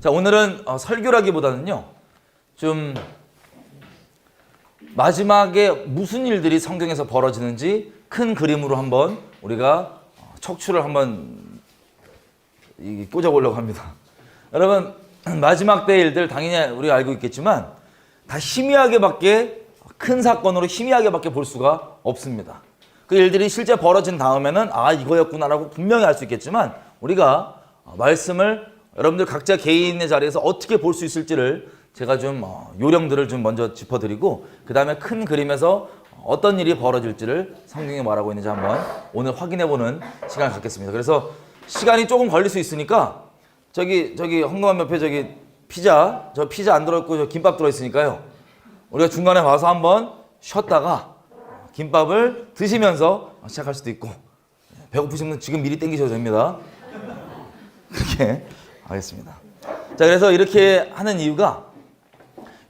자, 오늘은 설교라기보다는요, 좀 마지막에 무슨 일들이 성경에서 벌어지는지 큰 그림으로 한번 우리가 척추를 한번 꽂아보려고 합니다. 여러분, 마지막 때 일들 당연히 우리가 알고 있겠지만 다 희미하게밖에, 큰 사건으로 희미하게밖에 볼 수가 없습니다. 그 일들이 실제 벌어진 다음에는 아, 이거였구나라고 분명히 알 수 있겠지만, 우리가 말씀을 여러분들 각자 개인의 자리에서 어떻게 볼 수 있을지를 제가 좀 요령들을 좀 먼저 짚어드리고, 그 다음에 큰 그림에서 어떤 일이 벌어질지를 성경이 말하고 있는지 한번 오늘 확인해보는 시간을 갖겠습니다. 그래서 시간이 조금 걸릴 수 있으니까 저기 헌금함 옆에 저기 피자, 저 피자 안 들어있고 저 김밥 들어있으니까요, 우리가 중간에 와서 한번 쉬었다가 김밥을 드시면서 시작할 수도 있고, 배고프시면 지금 미리 땡기셔도 됩니다. 그렇게 하겠습니다. 자, 그래서 이렇게 하는 이유가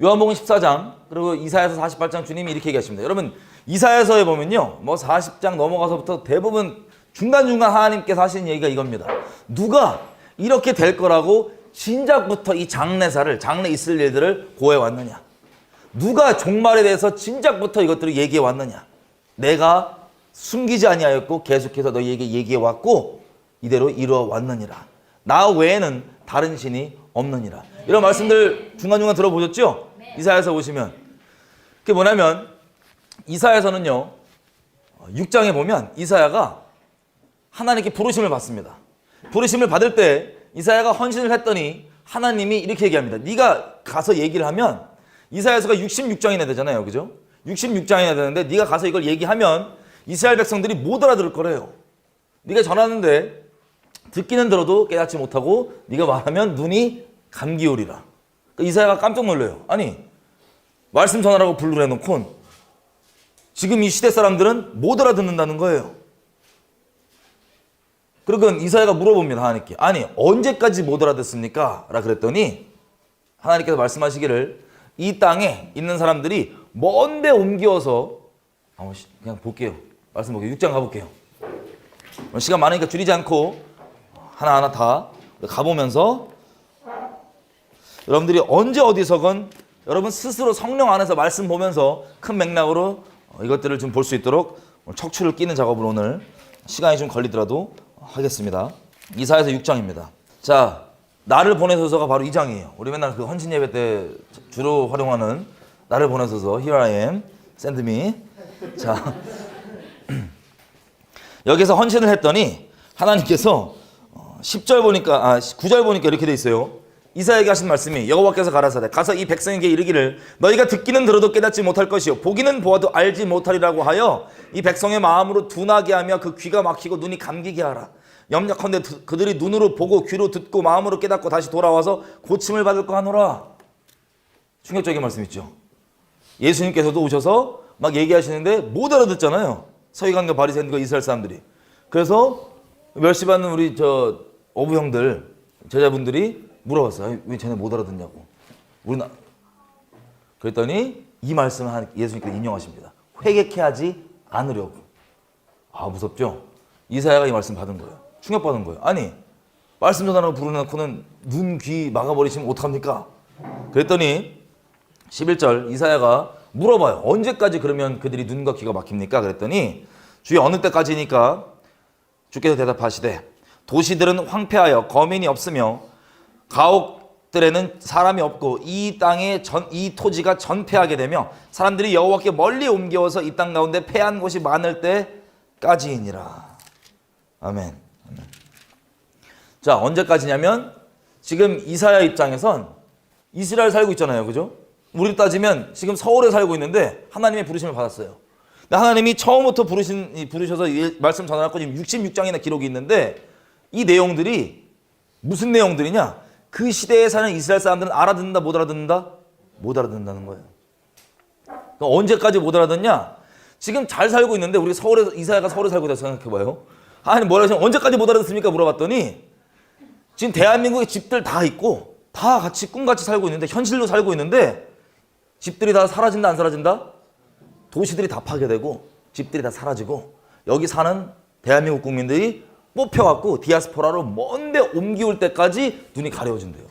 요한복음 14장 그리고 이사야서 48장 주님이 이렇게 얘기하십니다. 여러분, 이사야서에 보면요, 뭐 40장 넘어가서부터 대부분 중간중간 하나님께서 하시는 얘기가 이겁니다. 누가 이렇게 될 거라고 진작부터 이 장래 있을 일들을 고해 왔느냐? 누가 종말에 대해서 진작부터 이것들을 얘기해 왔느냐? 내가 숨기지 아니하였고 계속해서 너희에게 얘기해 왔고 이대로 이루어 왔느니라. 나 외에는 다른 신이 없느니라. 이런 말씀들 중간중간 들어보셨죠? 이사야서 보시면 그게 뭐냐면, 이사야서는요 6장에 보면 이사야가 하나님께 부르심을 받습니다. 부르심을 받을 때 이사야가 헌신을 했더니 하나님이 이렇게 얘기합니다. 네가 가서 얘기를 하면, 이사야서가 66장이나 되잖아요, 그죠? 66장이나 되는데 네가 가서 이걸 얘기하면 이스라엘 백성들이 못 알아들을 거래요. 네가 전하는데 듣기는 들어도 깨닫지 못하고 네가 말하면 눈이 감기오리라. 그러니까 이사야가 깜짝 놀라요. 아니, 말씀 전하라고 분류를 해놓고 지금 이 시대 사람들은 못 알아듣는다는 거예요. 그러니까 이사야가 물어봅니다, 하나님께. 아니, 언제까지 못 알아듣습니까? 라 그랬더니 하나님께서 말씀하시기를, 이 땅에 있는 사람들이 먼데 옮겨서, 그냥 볼게요. 말씀 볼게요. 6장 가볼게요. 시간 많으니까 줄이지 않고 하나하나 다 가보면서, 여러분들이 언제 어디서건 여러분 스스로 성령 안에서 말씀 보면서 큰 맥락으로 이것들을 좀 볼 수 있도록 척추를 끼는 작업을 오늘 시간이 좀 걸리더라도 하겠습니다. 이사야서 6장입니다. 자, 나를 보내소서가 바로 이 장이에요. 우리 맨날 그 헌신 예배 때 주로 활용하는 나를 보내소서, Here I am, send me. 자, 여기서 헌신을 했더니 하나님께서 10절 보니까 9절 보니까 이렇게 돼 있어요. 이사야에게 하신 말씀이, 여호와께서 가라사대 가서 이 백성에게 이르기를 너희가 듣기는 들어도 깨닫지 못할 것이요 보기는 보아도 알지 못하리라고 하여 이 백성의 마음으로 둔하게 하며 그 귀가 막히고 눈이 감기게 하라. 염려컨대 그들이 눈으로 보고 귀로 듣고 마음으로 깨닫고 다시 돌아와서 고침을 받을 거 하노라. 충격적인 말씀 있죠. 예수님께서도 오셔서 막 얘기하시는데 못 알아듣잖아요. 서기관과 바리새인과 이스라엘 사람들이. 그래서 멸시받는 우리 어부 형들, 제자분들이 물어봤어요. 왜 쟤네 못 알아듣냐고. 그랬더니 이 말씀을 예수님께서 인용하십니다. 회개케 하지 않으려고. 아, 무섭죠? 이사야가 이 말씀 받은 거예요. 충격받은 거예요. 아니, 말씀 전하라고 부르놓고는 눈, 귀 막아버리시면 어떡합니까? 그랬더니 11절 이사야가 물어봐요. 언제까지 그러면 그들이 눈과 귀가 막힙니까? 그랬더니 주의 어느 때까지니까 주께서 대답하시되, 도시들은 황폐하여 거민이 없으며 가옥들에는 사람이 없고 이 땅에 이 토지가 전폐하게 되며 사람들이 여호와께 멀리 옮겨서 이 땅 가운데 패한 곳이 많을 때까지이니라. 아멘. 자, 언제까지냐면 지금 이사야 입장에선 이스라엘 살고 있잖아요, 그죠? 우리로 따지면 지금 서울에 살고 있는데 하나님의 부르심을 받았어요. 근데 하나님이 처음부터 부르셔서 말씀 전하고 지금 66장이나 기록이 있는데, 이 내용들이 무슨 내용들이냐? 그 시대에 사는 이스라엘 사람들은 알아듣는다, 못 알아듣는다? 못 알아듣는다는 거예요. 그러니까 언제까지 못 알아듣냐? 지금 잘 살고 있는데, 우리 이사야가 서울에 살고 있다고 생각해봐요. 아니, 뭐라 하시면 언제까지 못 알아듣습니까? 물어봤더니 지금 대한민국에 집들 다 있고 다 같이 꿈같이 살고 있는데, 현실로 살고 있는데 집들이 다 사라진다, 안 사라진다? 도시들이 다 파괴되고 집들이 다 사라지고 여기 사는 대한민국 국민들이 뽑혀갖고 디아스포라로 먼데 옮기올 때까지 눈이 가려워진대요.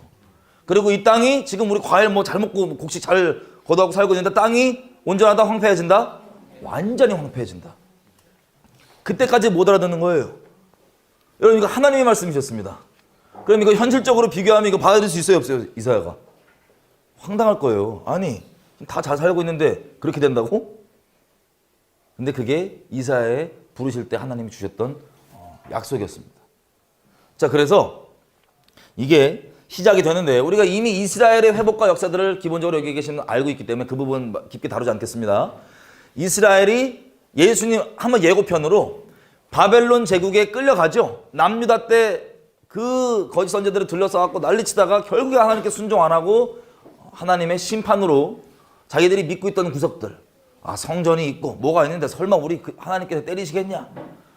그리고 이 땅이 지금 우리 과일 뭐 잘 먹고 뭐 곡식 잘 거두하고 살고 있는데 땅이 온전하다 황폐해진다? 완전히 황폐해진다. 그때까지 못 알아듣는 거예요. 여러분 이거 하나님의 말씀이셨습니다. 그럼 이거 현실적으로 비교하면 이거 받아들일 수 있어요 없어요? 이사야가? 황당할 거예요. 아니 다 잘 살고 있는데 그렇게 된다고? 근데 그게 이사야에 부르실 때 하나님이 주셨던 약속이었습니다. 자, 그래서 이게 시작이 되는데 우리가 이미 이스라엘의 회복과 역사들을 기본적으로 여기 계신 분 알고 있기 때문에 그 부분 깊게 다루지 않겠습니다. 이스라엘이 예수님 한번 예고편으로 바벨론 제국에 끌려가죠. 남유다 때 그 거짓 선지자들을 둘러싸고 난리치다가 결국에 하나님께 순종 안 하고 하나님의 심판으로 자기들이 믿고 있던 구석들, 성전이 있고 뭐가 있는데 설마 우리 하나님께서 때리시겠냐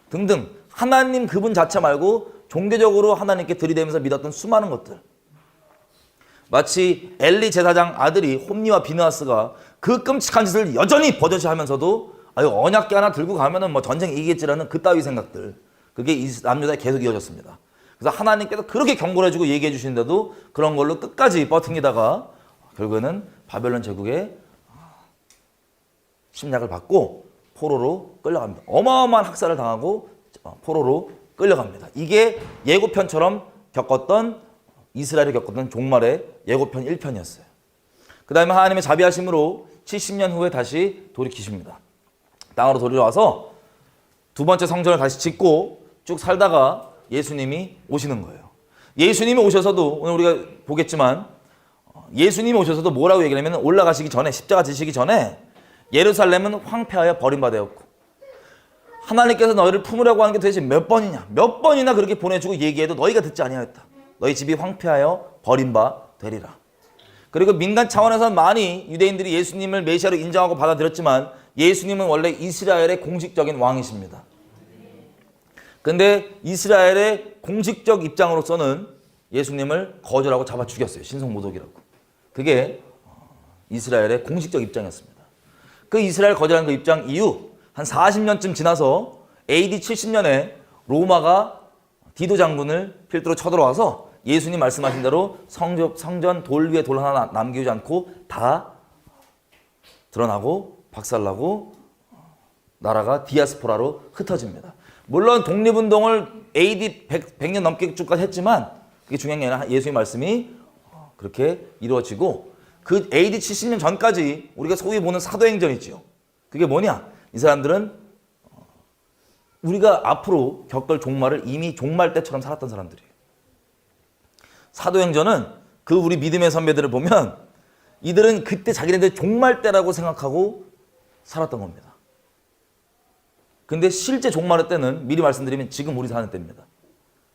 등등 하나님 그분 자체 말고 종교적으로 하나님께 들이대면서 믿었던 수많은 것들, 마치 엘리 제사장 아들이 홈니와 비느하스가 그 끔찍한 짓을 여전히 버젓이 하면서도 언약궤 하나 들고 가면은 뭐 전쟁 이기겠지라는 그따위 생각들, 그게 남유다에 계속 이어졌습니다. 그래서 하나님께서 그렇게 경고를 해주고 얘기해 주시는데도 그런 걸로 끝까지 버팅기다가 결국에는 바벨론 제국에 침략을 받고 포로로 끌려갑니다. 어마어마한 학살을 당하고 포로로 끌려갑니다. 이게 예고편처럼 겪었던 이스라엘이 겪었던 종말의 예고편 1편이었어요. 그 다음에 하나님의 자비하심으로 70년 후에 다시 돌이키십니다. 땅으로 돌아와서 두 번째 성전을 다시 짓고 쭉 살다가 예수님이 오시는 거예요. 예수님이 오셔서도 오늘 우리가 보겠지만 예수님이 오셔서도 뭐라고 얘기를 하면 올라가시기 전에 십자가 지시기 전에 예루살렘은 황폐하여 버림받았고 하나님께서 너희를 품으려고 하는 게 도대체 몇 번이나 그렇게 보내주고 얘기해도 너희가 듣지 아니하였다. 너희 집이 황폐하여 버림바 되리라. 그리고 민간 차원에서 많이 유대인들이 예수님을 메시아로 인정하고 받아들였지만 예수님은 원래 이스라엘의 공식적인 왕이십니다. 근데 이스라엘의 공식적 입장으로서는 예수님을 거절하고 잡아 죽였어요. 신성모독이라고. 그게 이스라엘의 공식적 입장이었습니다. 그 이스라엘 거절한 그 입장 이후 한 40년쯤 지나서 AD 70년에 로마가 디도 장군을 필두로 쳐들어와서 예수님 말씀하신 대로 성전 돌 위에 돌 하나 남기지 않고 다 드러나고 박살나고 나라가 디아스포라로 흩어집니다. 물론 독립운동을 AD 100년 넘게 쭉까지 했지만 그게 중요한 게 아니라 예수의 말씀이 그렇게 이루어지고 그 AD 70년 전까지 우리가 소위 보는 사도행전이지요. 그게 뭐냐? 이 사람들은 우리가 앞으로 겪을 종말을 이미 종말 때처럼 살았던 사람들이에요. 사도행전은 그 우리 믿음의 선배들을 보면 이들은 그때 자기네들 종말 때라고 생각하고 살았던 겁니다. 근데 실제 종말의 때는 미리 말씀드리면 지금 우리 사는 때입니다.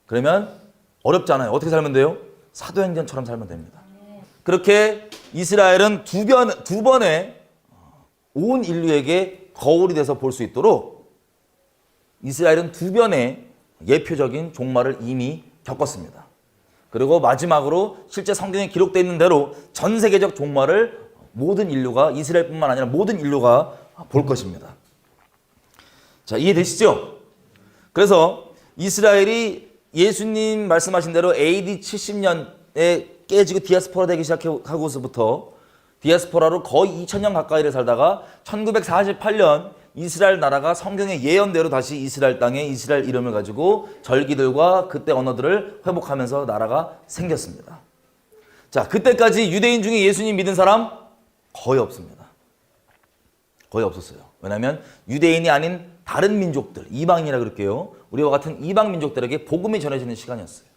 그러면 어렵지 않아요. 어떻게 살면 돼요? 사도행전처럼 살면 됩니다. 그렇게 이스라엘은 두 번의 온 인류에게 거울이 돼서 볼 수 있도록 이스라엘은 두 번의 예표적인 종말을 이미 겪었습니다. 그리고 마지막으로 실제 성경에 기록되어 있는 대로 전 세계적 종말을 모든 인류가 이스라엘뿐만 아니라 모든 인류가 볼 것입니다. 자, 이해되시죠? 그래서 이스라엘이 예수님 말씀하신 대로 AD 70년에 깨지고 디아스포라 되기 시작하고서부터 디아스포라로 거의 2000년 가까이를 살다가 1948년 이스라엘 나라가 성경의 예언대로 다시 이스라엘 땅에 이스라엘 이름을 가지고 절기들과 그때 언어들을 회복하면서 나라가 생겼습니다. 자, 그때까지 유대인 중에 예수님 믿은 사람 거의 없습니다. 거의 없었어요. 왜냐하면 유대인이 아닌 다른 민족들, 이방인이라 그럴게요. 우리와 같은 이방 민족들에게 복음이 전해지는 시간이었어요.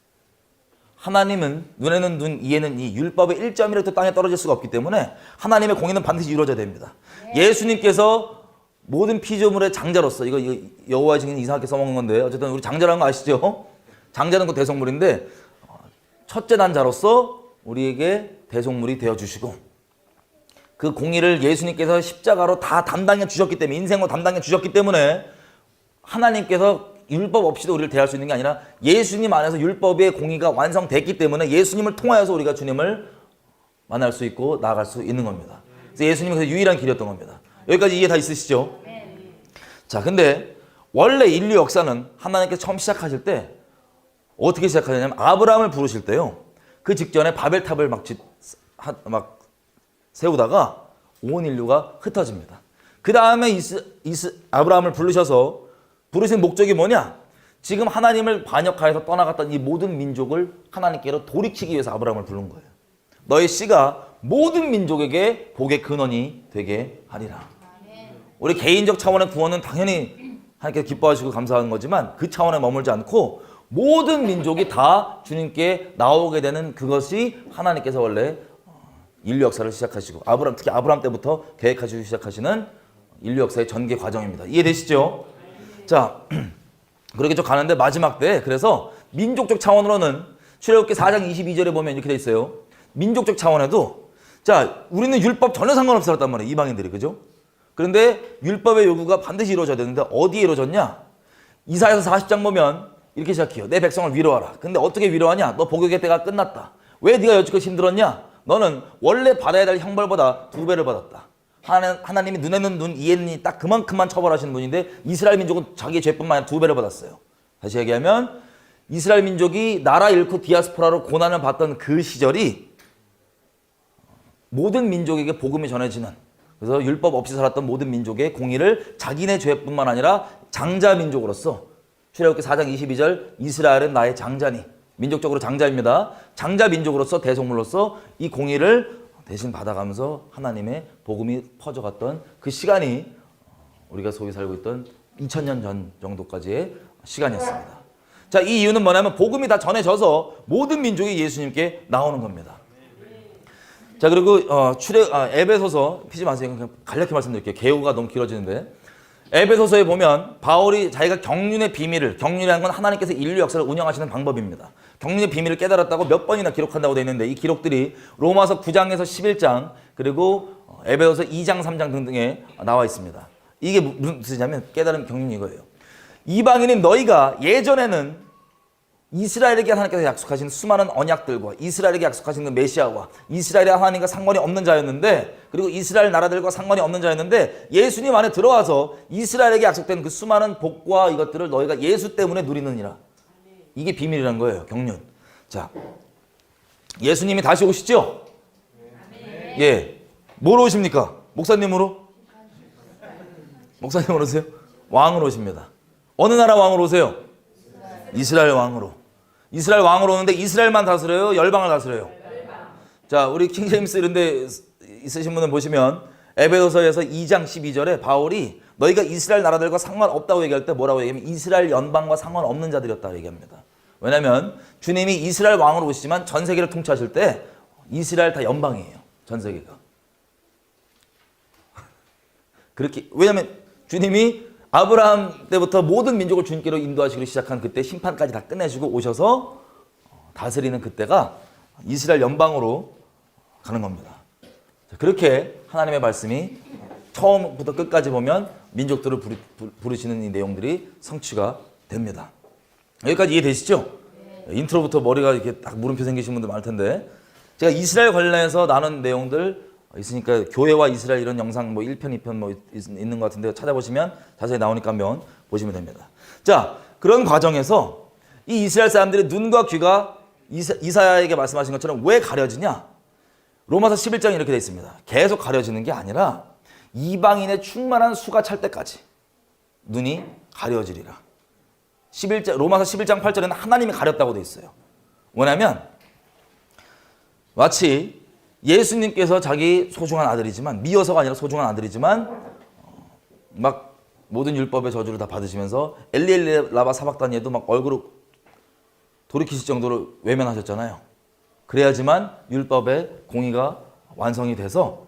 하나님은 눈에는 눈, 이에는 이, 율법의 1점이라도 땅에 떨어질 수가 없기 때문에 하나님의 공의는 반드시 이루어져야 됩니다. 예수님께서 모든 피조물의 장자로서 이거 여호와의 증인 이상하게 써먹는 건데 어쨌든 우리 장자라는 거 아시죠? 장자는 그 대속물인데 첫째 난 자로서 우리에게 대속물이 되어주시고 그 공의를 예수님께서 십자가로 다 담당해 주셨기 때문에 인생으로 담당해 주셨기 때문에 하나님께서 율법 없이도 우리를 대할 수 있는 게 아니라 예수님 안에서 율법의 공의가 완성됐기 때문에 예수님을 통하여서 우리가 주님을 만날 수 있고 나아갈 수 있는 겁니다. 그래서 예수님은 그 유일한 길이었던 겁니다. 여기까지 이해 다 있으시죠? 자, 근데 원래 인류 역사는 하나님께서 처음 시작하실 때 어떻게 시작하냐면 아브라함을 부르실 때요. 그 직전에 바벨탑을 막 세우다가 온 인류가 흩어집니다. 그 다음에 아브라함을 부르신 목적이 뭐냐? 지금 하나님을 반역하여서 떠나갔던 이 모든 민족을 하나님께로 돌이키기 위해서 아브라함을 부른 거예요. 너의 씨가 모든 민족에게 복의 근원이 되게 하리라. 우리 개인적 차원의 구원은 당연히 하나님께서 기뻐하시고 감사하는 거지만 그 차원에 머물지 않고 모든 민족이 다 주님께 나오게 되는 그것이 하나님께서 원래 인류 역사를 시작하시고 특히 아브라함 때부터 계획하시고 시작하시는 인류 역사의 전개 과정입니다. 이해되시죠? 자, 그렇게 쭉 가는데 마지막 때 그래서 민족적 차원으로는 출애굽기 4장 22절에 보면 이렇게 돼 있어요. 민족적 차원에도 자, 우리는 율법 전혀 상관없이 살았단 말이에요. 이방인들이. 그죠? 그런데 율법의 요구가 반드시 이루어져야 되는데 어디에 이루어졌냐? 이사야서 40장 보면 이렇게 시작해요. 내 백성을 위로하라. 근데 어떻게 위로하냐? 너 복역의 때가 끝났다. 왜 네가 여지껏 힘들었냐? 너는 원래 받아야 될 형벌보다 2배를 받았다. 하나님이 눈에는 눈, 이에는 이 딱 그만큼만 처벌하시는 분인데 이스라엘 민족은 자기의 죄뿐만 아니라 2배를 받았어요. 다시 얘기하면 이스라엘 민족이 나라 잃고 디아스포라로 고난을 받던 그 시절이 모든 민족에게 복음이 전해지는, 그래서 율법 없이 살았던 모든 민족의 공의를 자기네 죄뿐만 아니라 장자 민족으로서 출애굽기 4장 22절 이스라엘은 나의 장자니, 민족적으로 장자입니다. 장자 민족으로서 대속물로서 이 공의를 대신 받아가면서 하나님의 복음이 퍼져갔던 그 시간이 우리가 소위 살고 있던 2000년 전 정도까지의 시간이었습니다. 자, 이 이유는 뭐냐면 복음이 다 전해져서 모든 민족이 예수님께 나오는 겁니다. 자, 그리고 에베소서 피지 마세요. 그냥 간략히 말씀드릴게요. 개요가 너무 길어지는데 에베소서에 보면 바울이 자기가 경륜의 비밀을, 경륜이라는 건 하나님께서 인류 역사를 운영하시는 방법입니다. 경륜의 비밀을 깨달았다고 몇 번이나 기록한다고 되어 있는데 이 기록들이 로마서 9장에서 11장 그리고 에베소서 2장 3장 등등에 나와 있습니다. 이게 무슨 뜻이냐면 깨달은 경륜이 이거예요. 이방인인 너희가 예전에는 이스라엘에게 하나님께서 약속하신 수많은 언약들과 이스라엘에게 약속하신 그 메시아와 이스라엘의 하나님과 상관이 없는 자였는데, 그리고 이스라엘 나라들과 상관이 없는 자였는데 예수님 안에 들어와서 이스라엘에게 약속된 그 수많은 복과 이것들을 너희가 예수 때문에 누리느니라. 이게 비밀이라는 거예요. 경륜. 자, 예수님이 다시 오시죠? 예. 뭐로 오십니까? 목사님으로? 목사님으로 오세요? 왕으로 오십니다. 어느 나라 왕으로 오세요? 이스라엘 왕으로. 이스라엘 왕으로 오는데 이스라엘만 다스려요? 열방을 다스려요? 자, 우리 킹제임스 이런 데 있으신 분은 보시면 에베소서에서 2장 12절에 바울이 너희가 이스라엘 나라들과 상관없다고 얘기할 때 뭐라고 얘기하면 이스라엘 연방과 상관없는 자들이었다고 얘기합니다. 왜냐하면 주님이 이스라엘 왕으로 오시지만 전 세계를 통치하실 때 이스라엘 다 연방이에요. 전 세계가. 그렇게, 왜냐하면 주님이 아브라함 때부터 모든 민족을 주님께로 인도하시기로 시작한 그때 심판까지 다 끝내시고 오셔서 다스리는 그때가 이스라엘 연방으로 가는 겁니다. 그렇게 하나님의 말씀이 처음부터 끝까지 보면 민족들을 부르시는 이 내용들이 성취가 됩니다. 여기까지 이해되시죠? 인트로부터 머리가 이렇게 딱 물음표 생기신 분들 많을 텐데 제가 이스라엘 관련해서 나눈 내용들 있으니까 교회와 이스라엘 이런 영상 뭐 1편, 2편 뭐 있는 것 같은데 찾아보시면 자세히 나오니까 한번 보시면 됩니다. 자, 그런 과정에서 이 이스라엘 사람들의 눈과 귀가 이사야에게 말씀하신 것처럼 왜 가려지냐? 로마서 11장에 이렇게 되어 있습니다. 계속 가려지는 게 아니라 이방인의 충만한 수가 찰 때까지 눈이 가려지리라. 로마서 11장 8절에는 하나님이 가렸다고 되어 있어요. 뭐냐면 마치 예수님께서 자기 소중한 아들이지만, 미워서가 아니라 소중한 아들이지만 막 모든 율법의 저주를 다 받으시면서 엘리 라바 사박다니에도 막 얼굴을 돌이키실 정도로 외면하셨잖아요. 그래야지만 율법의 공의가 완성이 돼서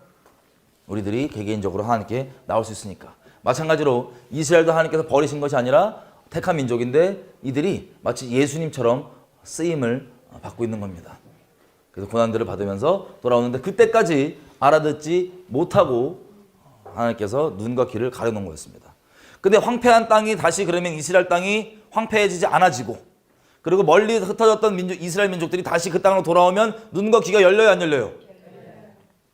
우리들이 개개인적으로 하나님께 나올 수 있으니까. 마찬가지로 이스라엘도 하나님께서 버리신 것이 아니라 택한 민족인데 이들이 마치 예수님처럼 쓰임을 받고 있는 겁니다. 그래서 고난들을 받으면서 돌아오는데 그때까지 알아듣지 못하고 하나님께서 눈과 귀를 가려놓은 거였습니다. 근데 황폐한 땅이 다시 그러면 이스라엘 땅이 황폐해지지 않아지고, 그리고 멀리 흩어졌던 이스라엘 민족들이 다시 그 땅으로 돌아오면 눈과 귀가 열려요, 안 열려요?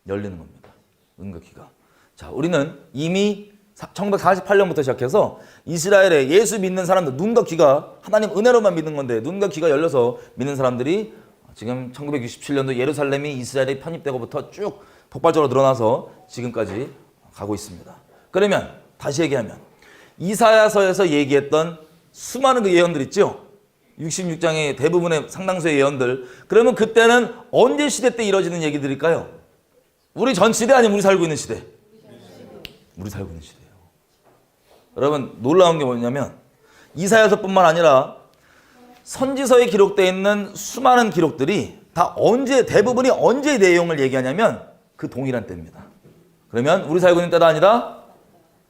열리는 겁니다. 눈과 귀가. 자, 우리는 이미 1948년부터 시작해서 이스라엘에 예수 믿는 사람들, 눈과 귀가, 하나님 은혜로만 믿는 건데 눈과 귀가 열려서 믿는 사람들이 지금 1967년도 예루살렘이 이스라엘에 편입되고부터 쭉 폭발적으로 늘어나서 지금까지 가고 있습니다. 그러면 다시 얘기하면 이사야서에서 얘기했던 수많은 그 예언들 있죠? 66장의 대부분의 상당수의 예언들. 그러면 그때는 언제 시대 때 이루어지는 얘기들일까요? 우리 전 시대 아니면 우리 살고 있는 시대? 우리 살고 있는 시대예요. 여러분 놀라운 게 뭐냐면 이사야서뿐만 아니라 선지서에 기록되어 있는 수많은 기록들이 다 대부분이 언제 내용을 얘기하냐면 그 동일한 때입니다. 그러면 우리 살고 있는 때가 아니라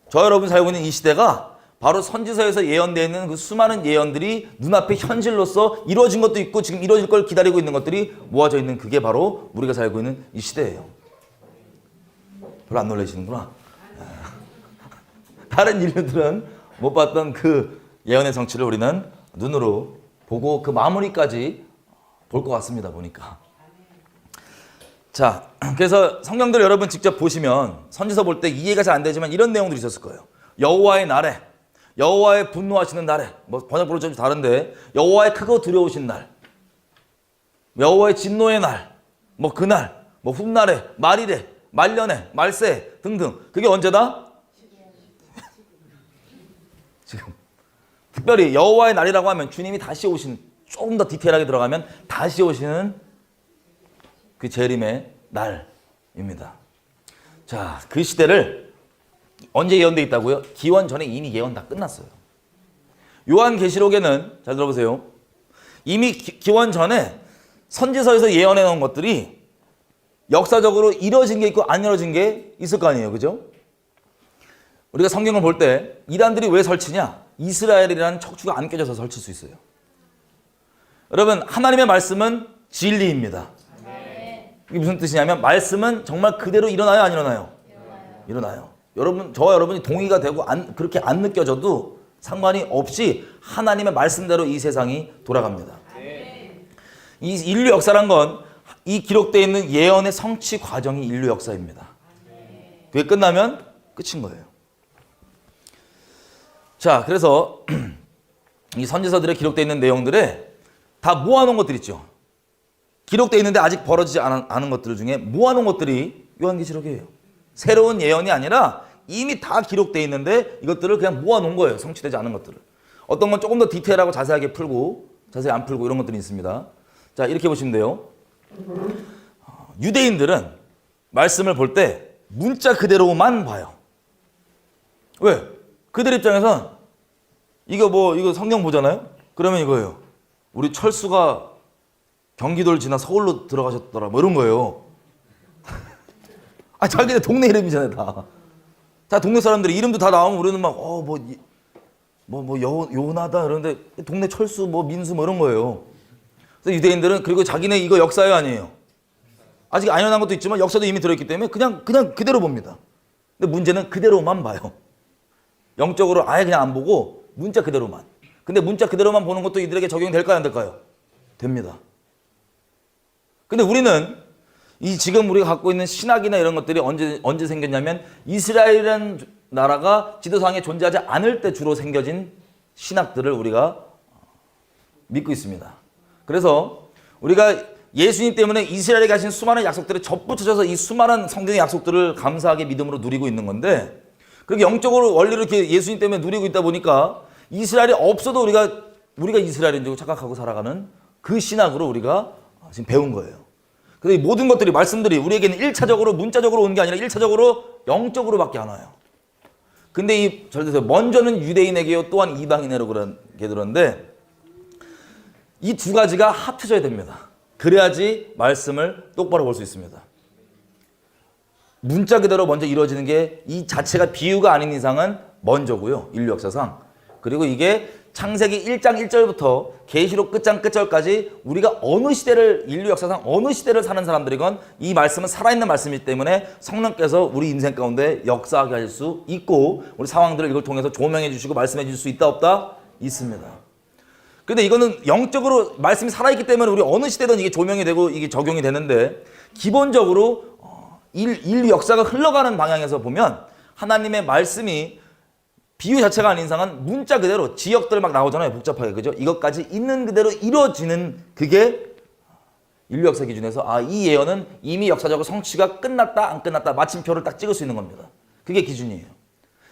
저 여러분 살고 있는 이 시대가 바로 선지서에서 예언되어 있는 그 수많은 예언들이 눈앞에 현실로서 이루어진 것도 있고 지금 이루어질 걸 기다리고 있는 것들이 모아져 있는 그게 바로 우리가 살고 있는 이 시대예요. 별로 안 놀라시는구나. 다른 인류들은 못 봤던 그 예언의 성취를 우리는 눈으로 보고 그 마무리까지 볼 것 같습니다. 보니까. 자, 그래서 성경들 여러분 직접 보시면 선지서 볼 때 이해가 잘 안 되지만 이런 내용들이 있었을 거예요. 여호와의 날에, 여호와의 분노하시는 날에, 뭐 번역으로 좀 다른데 여호와의 크고 두려우신 날, 여호와의 진노의 날, 뭐 그날, 뭐 훗날에, 말일에, 말년에, 말세에 등등. 그게 언제다? 지금. 특별히 여호와의 날이라고 하면 주님이 다시 오신, 조금 더 디테일하게 들어가면 다시 오시는 그 재림의 날입니다. 자, 그 시대를 언제 예언되어 있다고요? 기원 전에 이미 예언 다 끝났어요. 요한계시록에는 잘 들어보세요. 이미 기원 전에 선지서에서 예언해 놓은 것들이 역사적으로 이루어진 게 있고 안 이루어진 게 있을 거 아니에요. 그죠? 우리가 성경을 볼 때 이단들이 왜 설치냐? 이스라엘이라는 척추가 안 깨져서 설칠 수 있어요. 여러분 하나님의 말씀은 진리입니다. 이게 무슨 뜻이냐면 말씀은 정말 그대로 일어나요? 안 일어나요? 일어나요. 여러분, 저와 여러분이 동의가 되고 그렇게 안 느껴져도 상관이 없이 하나님의 말씀대로 이 세상이 돌아갑니다. 이 인류 역사란 건 이 기록되어 있는 예언의 성취 과정이 인류 역사입니다. 그게 끝나면 끝인 거예요. 자, 그래서 이 선지서들에 기록되어 있는 내용들에 다 모아놓은 것들 있죠. 기록되어 있는데 아직 벌어지지 않은 것들 중에 모아놓은 것들이 요한계시록이에요. 새로운 예언이 아니라 이미 다 기록되어 있는데 이것들을 그냥 모아놓은 거예요. 성취되지 않은 것들을. 어떤 건 조금 더 디테일하고 자세하게 풀고 자세히 안 풀고 이런 것들이 있습니다. 자, 이렇게 보시면 돼요. 유대인들은 말씀을 볼 때 문자 그대로만 봐요. 왜? 그들 입장에선 이거 성경 보잖아요? 그러면 이거예요. 우리 철수가 경기도를 지나 서울로 들어가셨더라. 뭐 이런 거예요. 아, 자기네 동네 이름이잖아요, 다. 자, 동네 사람들이 이름도 다 나오면 우리는 막, 요나다. 이러는데 동네 철수, 민수 이런 거예요. 그래서 유대인들은 그리고 자기네 이거 역사요 아니에요. 아직 안 일어난 것도 있지만 역사도 이미 들어있기 때문에 그냥 그대로 봅니다. 근데 문제는 그대로만 봐요. 영적으로 아예 그냥 안 보고 문자 그대로만. 근데 문자 그대로만 보는 것도 이들에게 적용이 될까요, 안 될까요? 됩니다. 근데 우리는 지금 우리가 갖고 있는 신학이나 이런 것들이 언제 생겼냐면 이스라엘이라는 나라가 지도상에 존재하지 않을 때 주로 생겨진 신학들을 우리가 믿고 있습니다. 그래서 우리가 예수님 때문에 이스라엘에 가신 수많은 약속들에 접붙여져서 이 수많은 성경의 약속들을 감사하게 믿음으로 누리고 있는 건데 그렇게 영적으로 원리를 이렇게 예수님 때문에 누리고 있다 보니까 이스라엘이 없어도 우리가 이스라엘인 줄 착각하고 살아가는 그 신학으로 우리가 지금 배운 거예요. 그래서 이 모든 것들이 말씀들이 우리에게는 1차적으로 문자적으로 온 게 아니라 1차적으로 영적으로밖에 안 와요. 근데 잘 들으세요. 먼저는 유대인에게요 또한 이방인에게로 그렇게 들었는데 이 두 가지가 합쳐져야 됩니다. 그래야지 말씀을 똑바로 볼 수 있습니다. 문자 그대로 먼저 이루어지는 게 이 자체가 비유가 아닌 이상은 먼저고요. 인류 역사상. 그리고 이게 창세기 1장 1절부터 계시록 끝장 끝절까지 우리가 인류 역사상 어느 시대를 사는 사람들이건 이 말씀은 살아있는 말씀이기 때문에 성령께서 우리 인생 가운데 역사하게 하실 수 있고 우리 상황들을 이걸 통해서 조명해 주시고 말씀해 주실 수 있다 없다? 있습니다. 근데 이거는 영적으로 말씀이 살아있기 때문에 우리 어느 시대든 이게 조명이 되고 이게 적용이 되는데 기본적으로 인류 역사가 흘러가는 방향에서 보면 하나님의 말씀이 비유 자체가 아닌 이상은 문자 그대로 지역들 막 나오잖아요. 복잡하게. 그죠? 이것까지 있는 그대로 이루어지는 그게 인류 역사 기준에서 이 예언은 이미 역사적으로 성취가 끝났다 안 끝났다 마침표를 딱 찍을 수 있는 겁니다. 그게 기준이에요.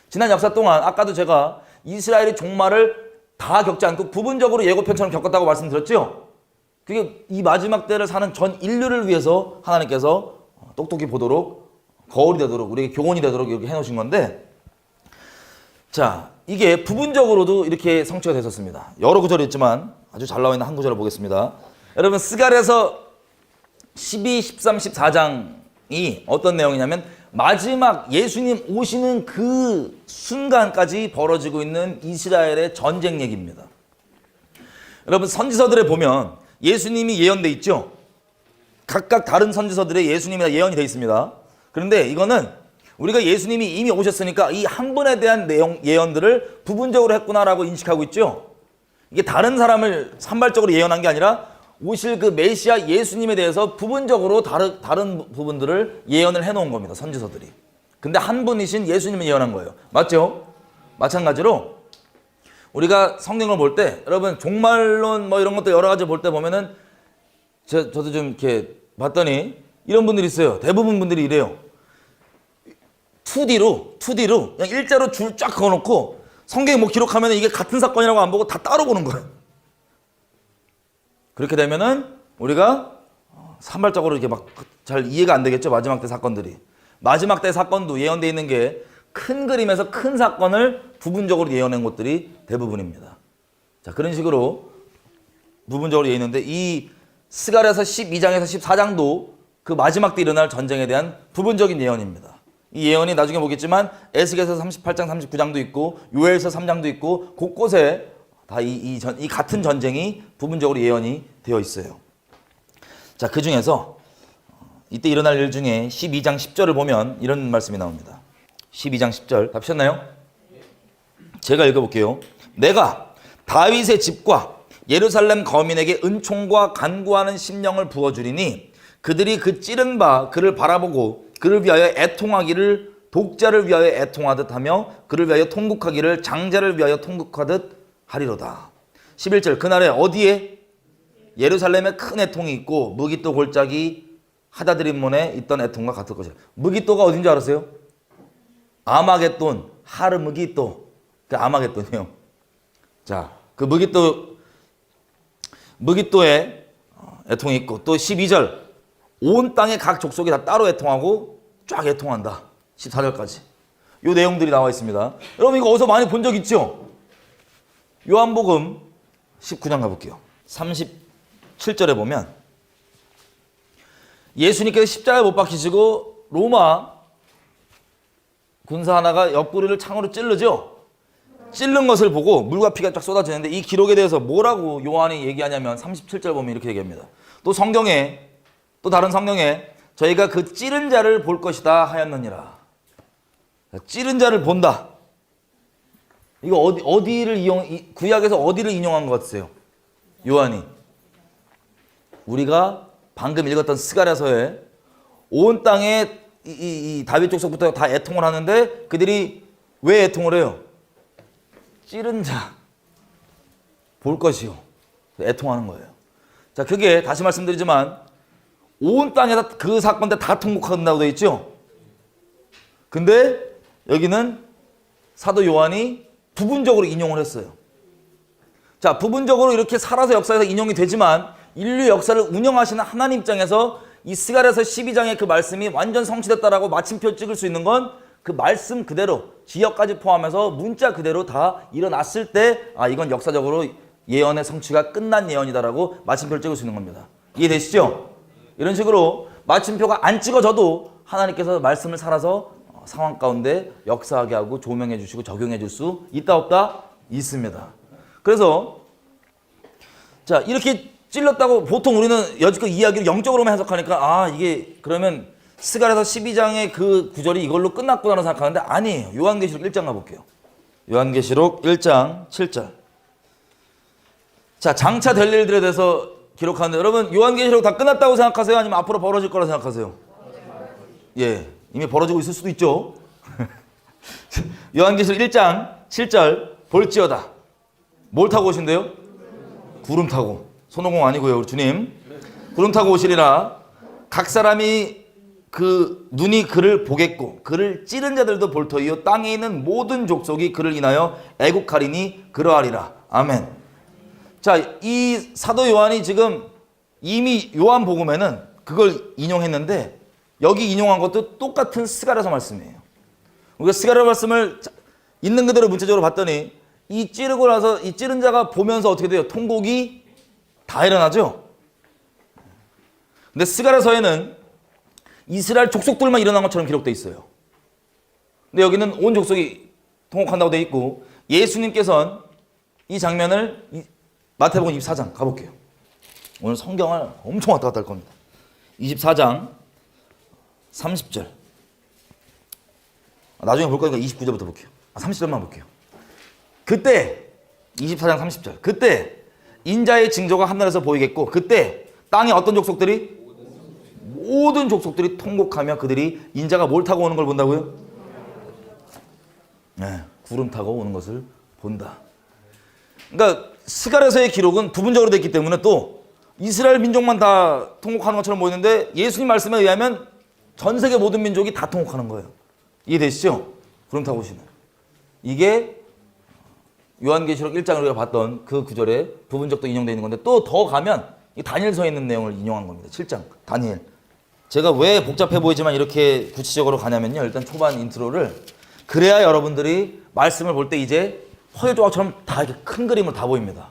지난 역사 동안 아까도 제가 이스라엘이 종말을 다 겪지 않고 부분적으로 예고편처럼 겪었다고 말씀드렸죠. 그게 이 마지막 때를 사는 전 인류를 위해서 하나님께서 똑똑히 보도록 거울이 되도록 우리에게 교훈이 되도록 이렇게 해놓으신 건데, 자, 이게 부분적으로도 이렇게 성취가 됐었습니다. 여러 구절이 있지만 아주 잘 나와 있는 한 구절을 보겠습니다. 여러분, 스갈에서 12, 13, 14장이 어떤 내용이냐면 마지막 예수님 오시는 그 순간까지 벌어지고 있는 이스라엘의 전쟁 얘기입니다. 여러분, 선지서들에 보면 예수님이 예언돼 있죠. 각각 다른 선지서들에 예수님이 예언이 돼 있습니다. 그런데 이거는 우리가 예수님이 이미 오셨으니까 이 한 분에 대한 내용 예언들을 부분적으로 했구나라고 인식하고 있죠. 이게 다른 사람을 산발적으로 예언한 게 아니라 오실 그 메시아 예수님에 대해서 부분적으로 다른 부분들을 예언을 해놓은 겁니다. 선지서들이. 근데 한 분이신 예수님을 예언한 거예요. 맞죠? 마찬가지로 우리가 성경을 볼 때 여러분 종말론 뭐 이런 것도 여러 가지 볼 때 보면은 저도 좀 이렇게 봤더니 이런 분들이 있어요. 대부분 분들이 이래요. 2D로 그냥 일자로 줄 쫙 그어놓고 성경에 뭐 기록하면 이게 같은 사건이라고 안 보고 다 따로 보는 거예요. 그렇게 되면은 우리가 산발적으로 이렇게 막 잘 이해가 안 되겠죠. 마지막 때 사건들이. 마지막 때 사건도 예언되어 있는 게 큰 그림에서 큰 사건을 부분적으로 예언한 것들이 대부분입니다. 자, 그런 식으로 부분적으로 예언했는데 이 스갈에서 12장에서 14장도 그 마지막 때 일어날 전쟁에 대한 부분적인 예언입니다. 이 예언이 나중에 보겠지만 에스겔서 38장 39장도 있고 요엘서 3장도 있고 곳곳에 다 이 같은 전쟁이 부분적으로 예언이 되어 있어요. 자, 그 중에서 이때 일어날 일 중에 12장 10절을 보면 이런 말씀이 나옵니다. 12장 10절 다 펴셨나요? 제가 읽어볼게요. 내가 다윗의 집과 예루살렘 거민에게 은총과 간구하는 심령을 부어주리니 그들이 그 찌른 바 그를 바라보고 그를 위하여 애통하기를 독자를 위하여 애통하듯 하며 그를 위하여 통곡하기를 장자를 위하여 통곡하듯 하리로다. 11절 그날에 어디에? 예루살렘에 큰 애통이 있고 무기또 골짜기 하다드림몬에 있던 애통과 같을 것이라. 무기또가 어딘 줄 알았어요? 아마겟돈, 하르무기또. 그 아마겟돈이요. 자, 그 무기또에 애통이 있고 또 12절 온 땅의 각 족속이 다 따로 애통하고 쫙 애통한다. 14절까지. 요 내용들이 나와 있습니다. 여러분 이거 어디서 많이 본 적 있죠? 요한복음 19장 가볼게요. 37절에 보면 예수님께서 십자가에 못 박히시고 로마 군사 하나가 옆구리를 창으로 찌르죠. 찌른 것을 보고 물과 피가 쫙 쏟아지는데 이 기록에 대해서 뭐라고 요한이 얘기하냐면 37절 보면 이렇게 얘기합니다. 또 성경에 또 다른 성경에 저희가 그 찌른 자를 볼 것이다 하였느니라. 찌른 자를 본다. 이거 어디를 구약에서 어디를 인용한 것 같으세요? 요한이. 우리가 방금 읽었던 스가랴서에 온 땅에 이 다윗 족속부터 다 애통을 하는데 그들이 왜 애통을 해요? 찌른 자 볼 것이요. 애통하는 거예요. 자, 그게 다시 말씀드리지만 온 땅에다 그 사건 때 다 통곡한다고 되어 있죠. 근데 여기는 사도 요한이 부분적으로 인용을 했어요. 자, 부분적으로 이렇게 살아서 역사에서 인용이 되지만 인류 역사를 운영하시는 하나님 입장에서 이 스갈에서 12장의 그 말씀이 완전 성취됐다라고 마침표 찍을 수 있는 건 그 말씀 그대로 지역까지 포함해서 문자 그대로 다 일어났을 때 이건 역사적으로 예언의 성취가 끝난 예언이다라고 마침표를 찍을 수 있는 겁니다. 이해되시죠? 이런 식으로 마침표가 안 찍어져도 하나님께서 말씀을 살아서 상황 가운데 역사하게 하고 조명해 주시고 적용해 줄 수 있다 없다? 있습니다. 그래서 자, 이렇게 찔렀다고 보통 우리는 여지껏 이야기를 영적으로만 해석하니까 이게 그러면 스갈에서 12장의 그 구절이 이걸로 끝났구나라고 생각하는데 아니에요. 요한계시록 1장 가볼게요. 요한계시록 1장 7절. 자, 장차 될 일들에 대해서 기록하는데 여러분 요한계시록 다 끝났다고 생각하세요? 아니면 앞으로 벌어질 거라 생각하세요? 예, 이미 벌어지고 있을 수도 있죠. 요한계시록 1장 7절 볼지어다. 뭘 타고 오신대요? 구름 타고. 손오공 아니고요, 우리 주님. 구름 타고 오시리라. 각 사람이 그 눈이 그를 보겠고 그를 찌른 자들도 볼 터이요 땅에 있는 모든 족속이 그를 인하여 애국하리니 그러하리라. 아멘. 자, 이 사도 요한이 지금 이미 요한복음에는 그걸 인용했는데 여기 인용한 것도 똑같은 스가랴서 말씀이에요. 우리가 스가랴 말씀을 있는 그대로 문체적으로 봤더니 이 찌르고 나서 이 찌른 자가 보면서 어떻게 돼요? 통곡이 다 일어나죠. 근데 스가랴서에는 이스라엘 족속들만 일어난 것처럼 기록되어 있어요. 근데 여기는 온 족속이 통곡한다고 되어 있고 예수님께서는 이 장면을 마태복음 24장 가볼게요. 오늘 성경을 엄청 왔다 갔다 할 겁니다. 24장 30절. 나중에 볼 거니까 29절부터 볼게요. 30절만 볼게요. 그때 24장 30절. 그때 인자의 징조가 하늘에서 보이겠고 그때 땅의 어떤 족속들이 모든 족속들이 통곡하며 그들이 인자가 뭘 타고 오는 걸 본다고요? 네, 구름 타고 오는 것을 본다. 그러니까 스가랴서의 기록은 부분적으로 됐기 때문에 또 이스라엘 민족만 다 통곡하는 것처럼 보이는데 예수님 말씀에 의하면 전 세계 모든 민족이 다 통곡하는 거예요. 이해되시죠? 구름 타고 오시는. 이게 요한계시록 1장을 우리가 봤던 그 구절에 부분적도 인용되어 있는 건데 또 더 가면 이 다니엘서에 있는 내용을 인용한 겁니다. 7장 다니엘. 제가 왜 복잡해 보이지만 이렇게 구체적으로 가냐면요. 일단 초반 인트로를 그래야 여러분들이 말씀을 볼 때 이제 화요 조각처럼 다 이렇게 큰 그림으로 다 보입니다.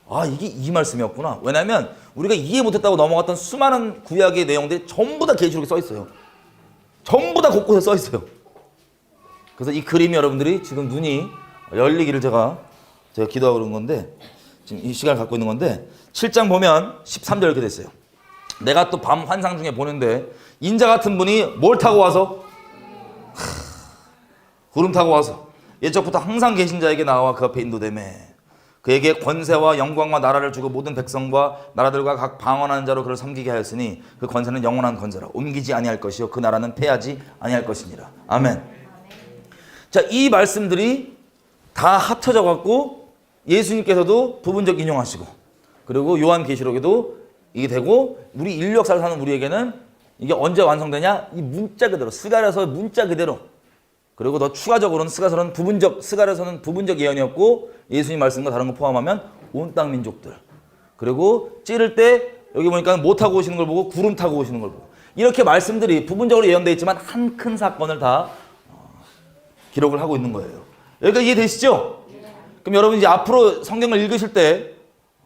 아, 이게 이 말씀이었구나. 왜냐하면 우리가 이해 못했다고 넘어갔던 수많은 구약의 내용들이 전부 다 계시록에 써 있어요. 전부 다 곳곳에 써 있어요. 그래서 이 그림이 여러분들이 지금 눈이 열리기를 제가 기도하고 그런 건데 지금 이 시간을 갖고 있는 건데 7장 보면 13절 이렇게 됐어요. 내가 또 밤 환상 중에 보는데 인자 같은 분이 뭘 타고 와서 구름 타고 와서 옛적부터 항상 계신 자에게 나와 그 앞에 인도되매 그에게 권세와 영광과 나라를 주고 모든 백성과 나라들과 각 방언하는 자로 그를 섬기게 하였으니 그 권세는 영원한 권세라 옮기지 아니할 것이요 그 나라는 패하지 아니할 것이니라. 아멘. 자, 이 말씀들이 다 합쳐져 갖고 예수님께서도 부분적 인용하시고 그리고 요한계시록에도 이게 되고 우리 인류 역사를 사는 우리에게는 이게 언제 완성되냐? 이 문자 그대로 스가랴서 문자 그대로. 그리고 더 추가적으로는 스가랴서는 부분적 예언이었고 예수님 말씀과 다른 거 포함하면 온 땅 민족들. 그리고 찌를 때 여기 보니까 못 타고 오시는 걸 보고 구름 타고 오시는 걸 보고 이렇게 말씀들이 부분적으로 예언되어 있지만 한 큰 사건을 다 기록을 하고 있는 거예요. 여기까지 이해되시죠? 그럼 여러분 이제 앞으로 성경을 읽으실 때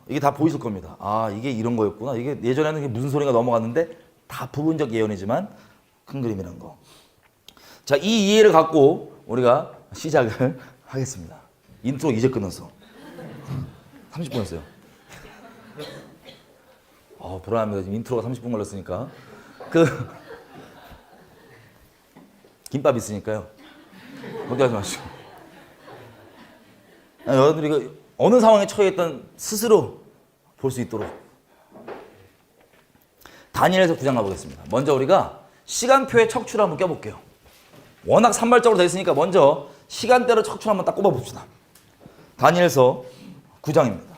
이게 다 보이실 겁니다. 아, 이게 이런 거였구나. 이게 예전에는 이게 무슨 소리가 넘어갔는데 다 부분적 예언이지만 큰 그림이란 거. 자, 이 이해를 갖고 우리가 시작을 하겠습니다. 인트로 이제 끝났어. 30분 했어요. 불안합니다. 지금 인트로가 30분 걸렸으니까. 김밥 있으니까요. 걱정하지 마시고. 여러분들이 어느 상황에 처해 있던 스스로 볼 수 있도록 다니엘서 9장 가보겠습니다. 먼저 우리가 시간표에 척추를 한번 껴볼게요. 워낙 산발적으로 되어 있으니까 먼저 시간대로 척추를 한번 딱 꼽아봅시다. 다니엘서 9장입니다.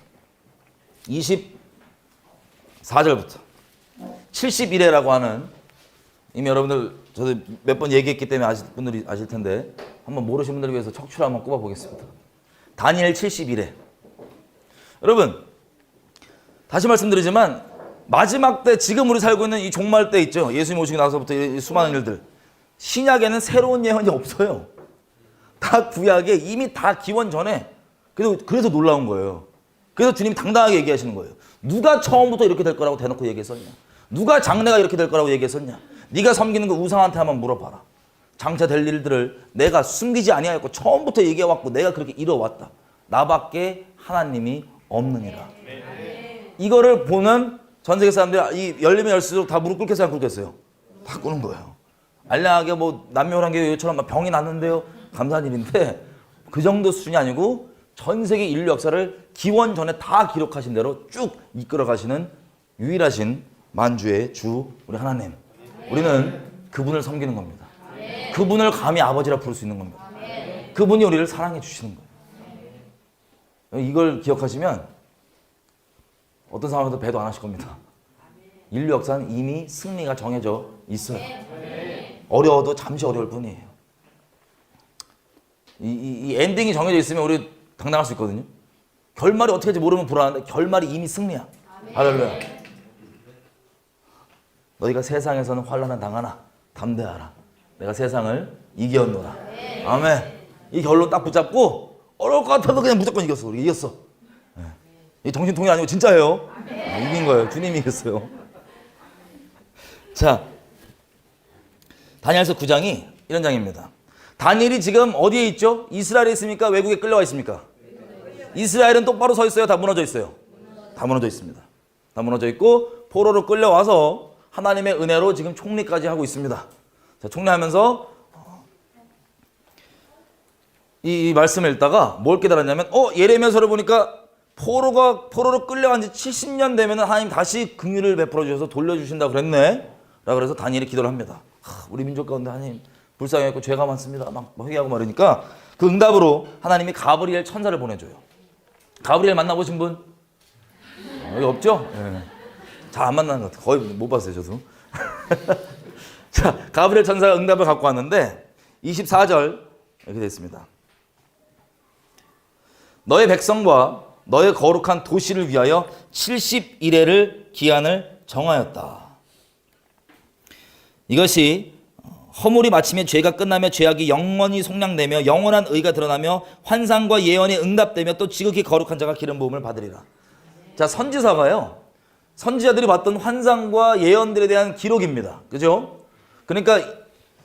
24절부터 70일에라고 하는 이미 여러분들 저도 몇 번 얘기했기 때문에 아실 분들이 아실 텐데 한번 모르시는 분들을 위해서 척추를 한번 꼽아보겠습니다. 다니엘 70일에 여러분 다시 말씀드리지만 마지막 때 지금 우리 살고 있는 이 종말 때 있죠. 예수님 오시고 나서부터 이 수많은 일들 신약에는 새로운 예언이 없어요. 다 구약에 이미 다 기원 전에 그래서 놀라운 거예요. 그래서 주님이 당당하게 얘기하시는 거예요. 누가 처음부터 이렇게 될 거라고 대놓고 얘기했었냐? 누가 장래가 이렇게 될 거라고 얘기했었냐? 네가 섬기는 그 우상한테 한번 물어봐라. 장차 될 일들을 내가 숨기지 아니하였고 처음부터 얘기해왔고 내가 그렇게 이뤄왔다. 나밖에 하나님이 없느니라. 이거를 보는 전 세계 사람들이 이 열리면 열수록 다 무릎 꿇겠어요? 안 꿇겠어요? 다 꿇는 거예요. 알량하게 뭐 남묘란계처럼 병이 났는데요. 감사한 일인데 그 정도 수준이 아니고 전 세계 인류 역사를 기원 전에 다 기록하신 대로 쭉 이끌어 가시는 유일하신 만주의 주 우리 하나님. 우리는 그분을 섬기는 겁니다. 그분을 감히 아버지라 부를 수 있는 겁니다. 그분이 우리를 사랑해 주시는 거예요. 이걸 기억하시면 어떤 상황에서 배도 안 하실 겁니다. 인류 역사는 이미 승리가 정해져 있어요. 어려워도 잠시 어려울 뿐이에요. 이 엔딩이 정해져 있으면 우리 당당할 수 있거든요. 결말이 어떻게 될지 모르면 불안한데 결말이 이미 승리야. 할렐루야. 너희가 세상에서는 환난을 당하나 담대하라. 내가 세상을 이겼노라. 아멘. 이 결론 딱 붙잡고 어려울 것 같아도 그냥 무조건 이겼어. 우리 이겼어. 이 정신통이 아니고 진짜예요. 이긴 거예요. 주님이 이겼어요. 자, 다니엘서 9장이 이런 장입니다. 다니엘이 지금 어디에 있죠? 이스라엘에 있습니까? 외국에 끌려와 있습니까? 이스라엘은 똑바로 서 있어요? 다 무너져 있어요? 다 무너져 있습니다. 다 무너져 있고 포로로 끌려와서 하나님의 은혜로 지금 총리까지 하고 있습니다. 자, 총리하면서 이 말씀을 읽다가 뭘 깨달았냐면 예레미야서를 보니까 포로로 끌려간 지 70년 되면 하나님 다시 긍휼을 베풀어 주셔서 돌려주신다고 그랬네. 라고 그래서 다니엘이 기도를 합니다. 우리 민족 가운데 하나님 불쌍했고 죄가 많습니다. 막 회개하고 말하니까 그 응답으로 하나님이 가브리엘 천사를 보내줘요. 가브리엘 만나보신 분? 여기 없죠? 네. 잘 안 만나는 것 같아요. 거의 못 봤어요, 저도. 자, 가브리엘 천사가 응답을 갖고 왔는데 24절 이렇게 됐습니다. 너의 백성과 너의 거룩한 도시를 위하여 70일의 기한을 정하였다. 이것이 허물이 마치며 죄가 끝나며 죄악이 영원히 속량되며 영원한 의가 드러나며 환상과 예언이 응답되며 또 지극히 거룩한 자가 기름 부음을 받으리라. 자, 선지서가요. 선지자들이 봤던 환상과 예언들에 대한 기록입니다. 그죠? 그러니까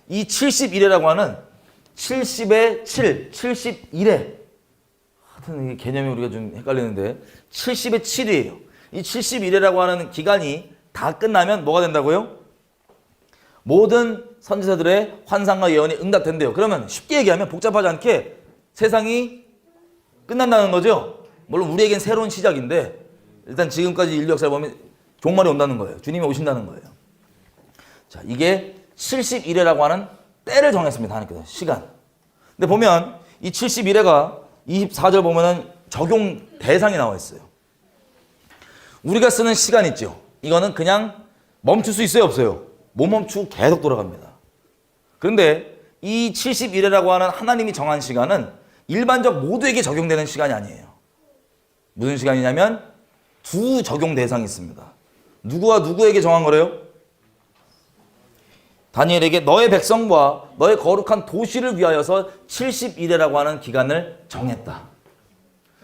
이 70일이라고 하는 70의 7, 71회. 하여튼 개념이 우리가 좀 헷갈리는데 70의 7이에요. 이 71회라고 하는 기간이 다 끝나면 뭐가 된다고요? 모든 선지자들의 환상과 예언이 응답된대요. 그러면 쉽게 얘기하면 복잡하지 않게 세상이 끝난다는 거죠. 물론 우리에겐 새로운 시작인데 일단 지금까지 인류 역사를 보면 종말이 온다는 거예요. 주님이 오신다는 거예요. 자, 이게 71회라고 하는 때를 정했습니다. 하나님께서 시간. 근데 보면 이 71회가 24절 보면은 적용 대상이 나와 있어요. 우리가 쓰는 시간 있죠. 이거는 그냥 멈출 수 있어요, 없어요? 못 멈추고 계속 돌아갑니다. 그런데 이 71회라고 하는 하나님이 정한 시간은 일반적 모두에게 적용되는 시간이 아니에요. 무슨 시간이냐면 두 적용 대상이 있습니다. 누구와 누구에게 정한 거래요? 다니엘에게 너의 백성과 너의 거룩한 도시를 위하여서 70일이라고 하는 기간을 정했다.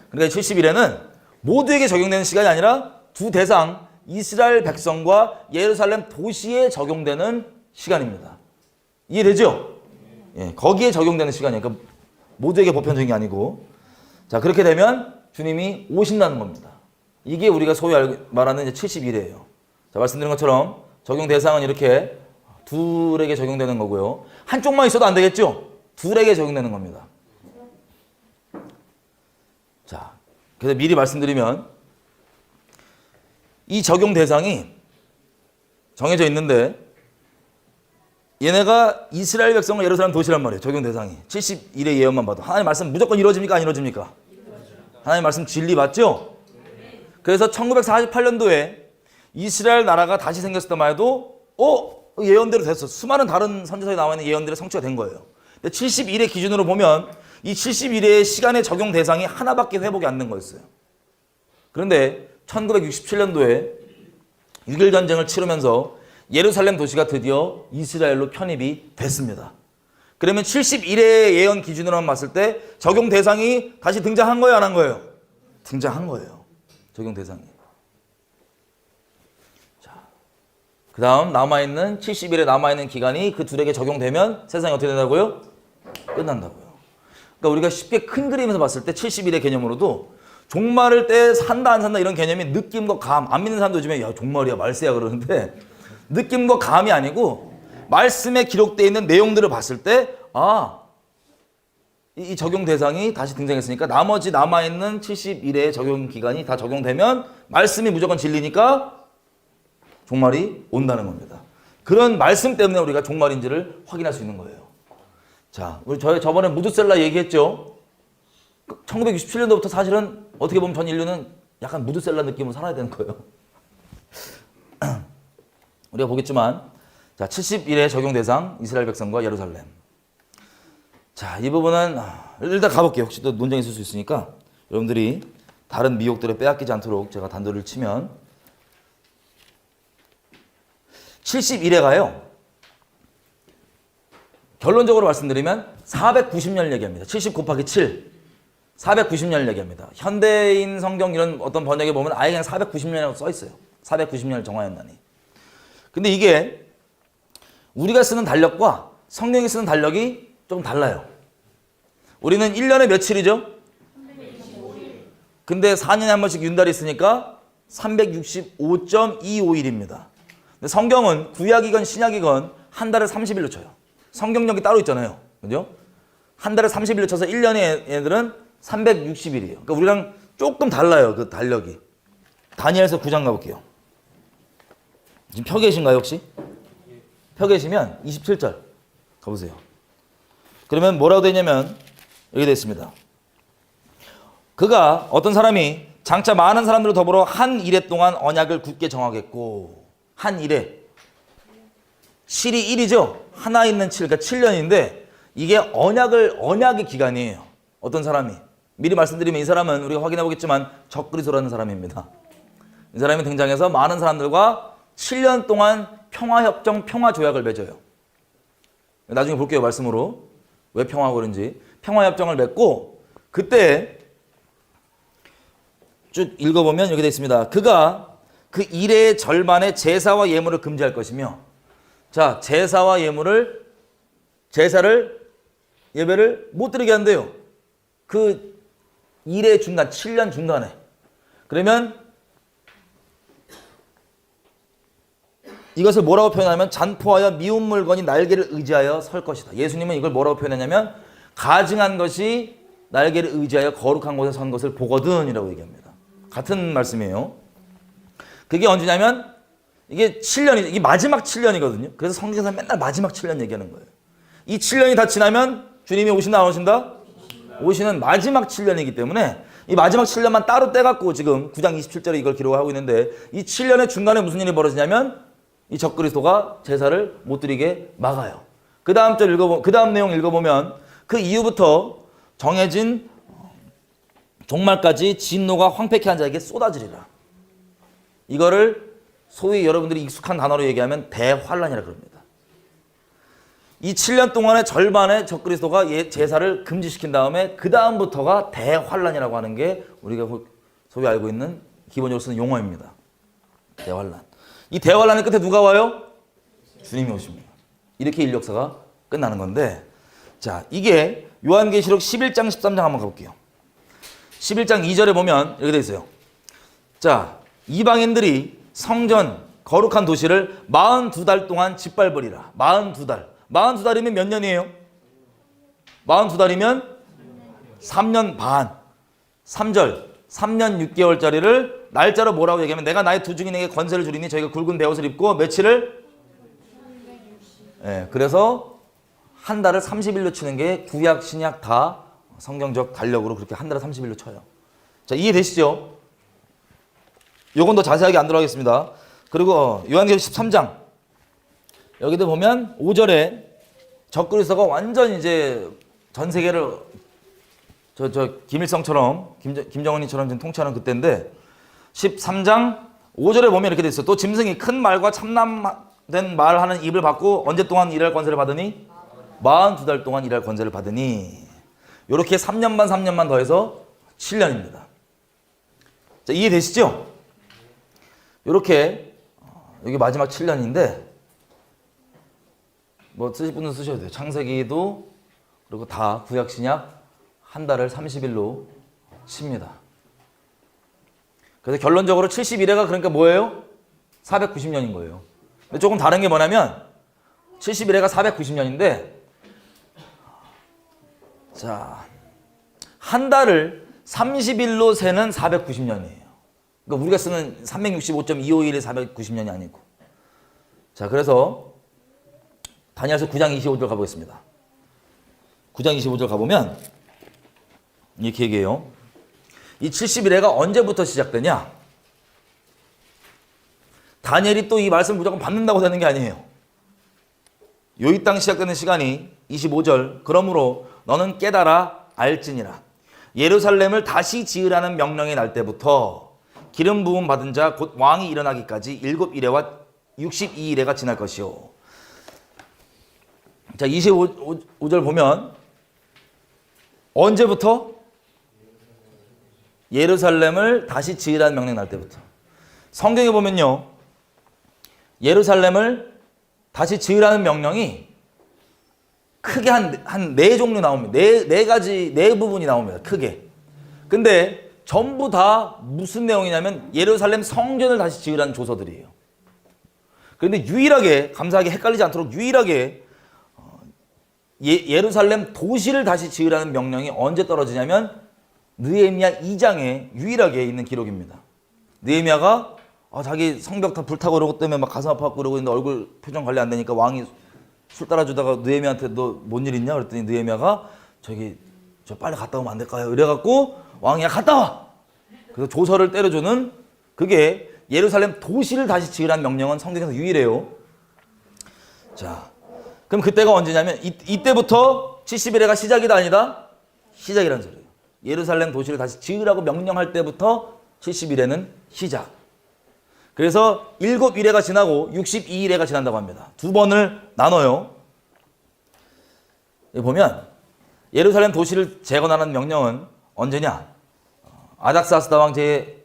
그러니까 70일에는 모두에게 적용되는 시간이 아니라 두 대상, 이스라엘 백성과 예루살렘 도시에 적용되는 시간입니다. 이해되죠? 예, 거기에 적용되는 시간이에요. 그러니까 모두에게 보편적인 게 아니고. 자, 그렇게 되면 주님이 오신다는 겁니다. 이게 우리가 소위 말하는 70일이에요. 자, 말씀드린 것처럼 적용 대상은 이렇게 둘에게 적용되는 거고요. 한쪽만 있어도 안 되겠죠? 둘에게 적용되는 겁니다. 자, 그래서 미리 말씀드리면 이 적용 대상이 정해져 있는데 얘네가 이스라엘 백성과 예루살렘 도시란 말이에요. 적용 대상이. 71의 예언만 봐도. 하나님 말씀 무조건 이루어집니까? 안 이루어집니까? 하나님 말씀 진리 맞죠? 그래서 1948년도에 이스라엘 나라가 다시 생겼을 때만 해도 예언대로 됐어. 수많은 다른 선지서에 나와 있는 예언들이 성취가 된 거예요. 근데 71의 기준으로 보면 이 71의 시간의 적용 대상이 하나밖에 회복이 안 된 거였어요. 그런데 1967년도에 6.1 전쟁을 치르면서 예루살렘 도시가 드디어 이스라엘로 편입이 됐습니다. 그러면 71의 예언 기준으로만 봤을 때 적용 대상이 다시 등장한 거예요, 안 한 거예요? 등장한 거예요. 적용 대상이. 자, 그 다음 남아있는 70일에 남아있는 기간이 그 둘에게 적용되면 세상이 어떻게 된다고요? 끝난다고요. 그러니까 우리가 쉽게 큰 그림에서 봤을 때 70일의 개념으로도 종말을 때 산다 안 산다 이런 개념이 느낌과 감, 안 믿는 사람도 요즘에 야 종말이야 말세야 그러는데 느낌과 감이 아니고 말씀에 기록되어 있는 내용들을 봤을 때 이 적용 대상이 다시 등장했으니까 나머지 남아있는 70일의 적용 기간이 다 적용되면 말씀이 무조건 진리니까 종말이 온다는 겁니다. 그런 말씀 때문에 우리가 종말인지를 확인할 수 있는 거예요. 자, 우리 저번에 무드셀라 얘기했죠. 1967년도부터 사실은 어떻게 보면 전 인류는 약간 무드셀라 느낌으로 살아야 되는 거예요. 우리가 보겠지만 자 70일의 적용 대상 이스라엘 백성과 예루살렘. 자, 이 부분은 일단 가볼게요. 혹시 또 논쟁이 있을 수 있으니까 여러분들이 다른 미혹들에 빼앗기지 않도록 제가 단도를 치면 71회가요. 결론적으로 말씀드리면 490년 얘기합니다. 70 곱하기 7. 490년 얘기합니다. 현대인 성경 이런 어떤 번역에 보면 아예 그냥 490년이라고 써 있어요. 490년을 정하였나니. 근데 이게 우리가 쓰는 달력과 성경이 쓰는 달력이 좀 달라요. 우리는 1년에 며칠이죠? 365일. 근데 4년에 한 번씩 윤달이 있으니까 365.251입니다. 근데 성경은 구약이건 신약이건 한 달을 30일로 쳐요. 성경력이 따로 있잖아요. 그죠? 한 달을 30일로 쳐서 1년에 얘들은 360일이에요. 그러니까 우리랑 조금 달라요. 그 달력이. 다니엘서 9장 가볼게요. 지금 펴 계신가요, 혹시? 펴 계시면 27절 가보세요. 그러면 뭐라고 되냐면 여기 되어 있습니다. 그가 어떤 사람이 장차 많은 사람들을 더불어 한 일해 동안 언약을 굳게 정하겠고 한 일해 실이 1이죠. 하나 있는 7, 그러니까 7년인데 이게 언약의 기간이에요. 어떤 사람이 미리 말씀드리면 이 사람은 우리가 확인해 보겠지만 적그리스도라는 사람입니다. 이 사람이 등장해서 많은 사람들과 7년 동안 평화협정, 평화조약을 맺어요. 나중에 볼게요. 말씀으로 왜 평화하고 그런지. 평화협정을 맺고 그때 쭉 읽어보면 이렇게 되어 있습니다. 그가 그 일의 절반의 제사와 예물을 금지할 것이며 자, 제사와 제사를 예배를 못 드리게 한대요. 그 일의 중간, 7년 중간에. 그러면 이것을 뭐라고 표현하면 잔포하여 미운 물건이 날개를 의지하여 설 것이다. 예수님은 이걸 뭐라고 표현했냐면 가증한 것이 날개를 의지하여 거룩한 곳에 선 것을 보거든 이라고 얘기합니다. 같은 말씀이에요. 그게 언제냐면 이게 7년이, 이게 마지막 7년이거든요. 그래서 성경에서 맨날 마지막 7년 얘기하는 거예요. 이 7년이 다 지나면 주님이 오신다 안 오신다? 오시는 마지막 7년이기 때문에 이 마지막 7년만 따로 떼갖고 지금 9장 27절에 이걸 기록하고 있는데 이 7년의 중간에 무슨 일이 벌어지냐면 이 적그리스도가 제사를 못 드리게 막아요. 그 다음 내용 읽어보면 그 이후부터 정해진 종말까지 진노가 황폐케 한 자에게 쏟아지리라. 이거를 소위 여러분들이 익숙한 단어로 얘기하면 대환란이라 그럽니다. 이 7년 동안의 절반의 적그리스도가 제사를 금지시킨 다음에 그 다음부터가 대환란이라고 하는 게 우리가 소위 알고 있는 기본적으로 쓰는 용어입니다. 대환란. 이 대환란의 끝에 누가 와요? 주님이 오십니다. 이렇게 인력사가 끝나는 건데 자, 이게 요한계시록 11장 13장 한번 가볼게요. 11장 2절에 보면 이렇게 되어 있어요. 자, 이방인들이 성전 거룩한 도시를 42달 동안 짓밟으리라. 42달. 42달이면 몇 년이에요? 42달이면 3년 반. 3절. 3년 6개월짜리를 날짜로 뭐라고 얘기하면 내가 나의 두 증인에게 권세를 주리니 저희가 굵은 베옷을 입고 며칠을? 네, 그래서 한 달을 30일로 치는 게 구약, 신약 다 성경적 달력으로 그렇게 한 달에 30일로 쳐요. 자, 이해되시죠? 요건 더 자세하게 안 들어가겠습니다. 그리고 요한계시록 13장 여기도 보면 5절에 적그리스도가 완전 이제 전 세계를 김일성처럼 김정은이처럼 지금 통치하는 그때인데 13장 5절에 보면 이렇게 돼 있어요. 또 짐승이 큰 말과 참남된 말하는 입을 받고 언제 동안 일할 권세를 받으니? 42달 동안 일할 권세를 받으니 이렇게 3년 반 더해서 7년입니다. 자, 이해되시죠? 이렇게 여기 마지막 7년인데 뭐 쓰실 분은 쓰셔도 돼요. 창세기도 그리고 다 구약 신약 한 달을 30일로 칩니다. 그래서 결론적으로 71회가 그러니까 뭐예요? 490년인 거예요. 근데 조금 다른 게 뭐냐면 71회가 490년인데 자, 한 달을 30일로 세는 490년이에요. 그러니까 우리가 쓰는 365.251의 490년이 아니고. 자, 그래서 다니엘서 9장 25절 가보겠습니다. 9장 25절 가보면 이렇게 얘기해요. 이 71회가 언제부터 시작되냐? 다니엘이 또 이 말씀을 무조건 받는다고 되는 게 아니에요. 요이 땅 시작되는 시간이 25절. 그러므로 너는 깨달아 알지니라. 예루살렘을 다시 지으라는 명령이 날 때부터 기름 부음 받은 자 곧 왕이 일어나기까지 7이래와 62일에가 지날 것이요. 자, 25절 보면 언제부터? 예루살렘을 다시 지으라는 명령 날 때부터. 성경에 보면요, 예루살렘을 다시 지으라는 명령이 크게 한 네 종류 나옵니다. 네 가지, 네 부분이 나옵니다. 크게. 근데 전부 다 무슨 내용이냐면 예루살렘 성전을 다시 지으라는 조서들이에요. 그런데 유일하게, 감사하게 헷갈리지 않도록 유일하게 예루살렘 도시를 다시 지으라는 명령이 언제 떨어지냐면 느헤미야 2장에 유일하게 있는 기록입니다. 느헤미야가 자기 성벽 다 불타고 그러고 때문에 막 가슴 아파갖고 그러고 있는데 얼굴 표정 관리 안 되니까 왕이 술 따라주다가 느헤미야한테 너 뭔 일 있냐? 그랬더니 느헤미야가 저 빨리 갔다 오면 안 될까요? 이래갖고 왕이 야 갔다 와! 그래서 조서를 때려주는, 그게 예루살렘 도시를 다시 지으라는 명령은 성경에서 유일해요. 자, 그럼 그때가 언제냐면 이때부터 70일에가 시작이다 아니다? 시작이라는 소리예요. 예루살렘 도시를 다시 지으라고 명령할 때부터 70일에는 시작. 그래서 7일에가 지나고 62일에가 지난다고 합니다. 두 번을 나눠요. 여기 보면 예루살렘 도시를 재건하는 명령은 언제냐? 아닥사스다 왕제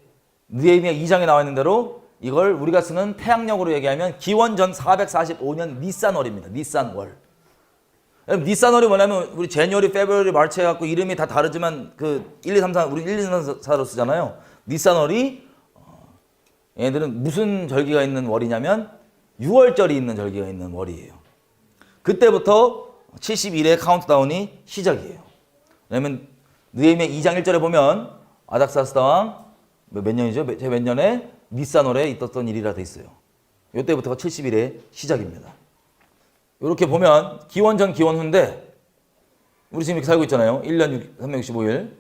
느헤미야 2장에 나와 있는 대로 이걸 우리가 쓰는 태양력으로 얘기하면 기원전 445년 니산월입니다. 니산월. 니산월이 뭐냐면 우리 제니어리, 페브루아리, 마르치 해갖고 이름이 다 다르지만 그 1, 2, 3, 4 우리 1, 2, 3, 4로 쓰잖아요. 니산월이 얘네들은 무슨 절기가 있는 월이냐면 6월절이 있는 절기가 있는 월이에요. 그때부터 70일의 카운트다운이 시작이에요. 왜냐면 느헤미야 2장 1절에 보면 아닥사스다 왕 몇 년이죠? 몇 년에 니산월에 있었던 일이라 돼 있어요. 이때부터가 70일의 시작입니다. 이렇게 보면 기원전 기원후인데 우리 지금 이렇게 살고 있잖아요. 1년 365일.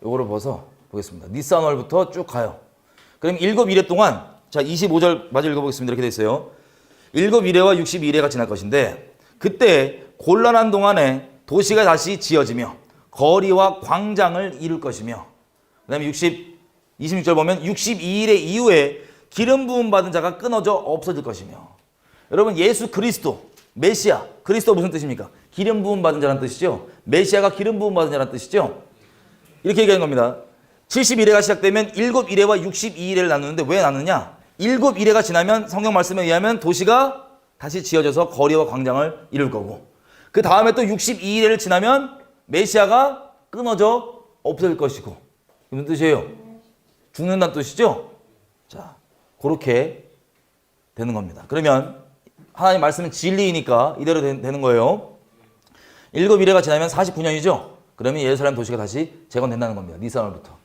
요거를 봐서 보겠습니다. 니산월부터 쭉 가요. 그럼 7일에 동안, 자 25절 마저 읽어보겠습니다. 이렇게 돼 있어요. 7일에와 62일에가 지날 것인데 그때 곤란한 동안에 도시가 다시 지어지며 거리와 광장을 이룰 것이며, 그 다음에 26절 보면 62일의 이후에 기름 부음 받은 자가 끊어져 없어질 것이며. 여러분, 예수 그리스도 메시아, 그리스도 무슨 뜻입니까? 기름 부음 받은 자라는 뜻이죠. 메시아가 기름 부음 받은 자라는 뜻이죠. 이렇게 얘기하는 겁니다. 70일에가 시작되면 7일에와 62일에를 나누는데 왜 나누냐? 7일에가 지나면 성경 말씀에 의하면 도시가 다시 지어져서 거리와 광장을 이룰 거고, 그 다음에 또 62일에를 지나면 메시아가 끊어져 없어질 것이고. 무슨 뜻이에요? 죽는다는 뜻이죠? 자, 그렇게 되는 겁니다. 그러면 하나님 말씀은 진리이니까 이대로 되는 거예요. 7일에가 지나면 49년이죠? 그러면 예루살렘 도시가 다시 재건된다는 겁니다. 니산월부터.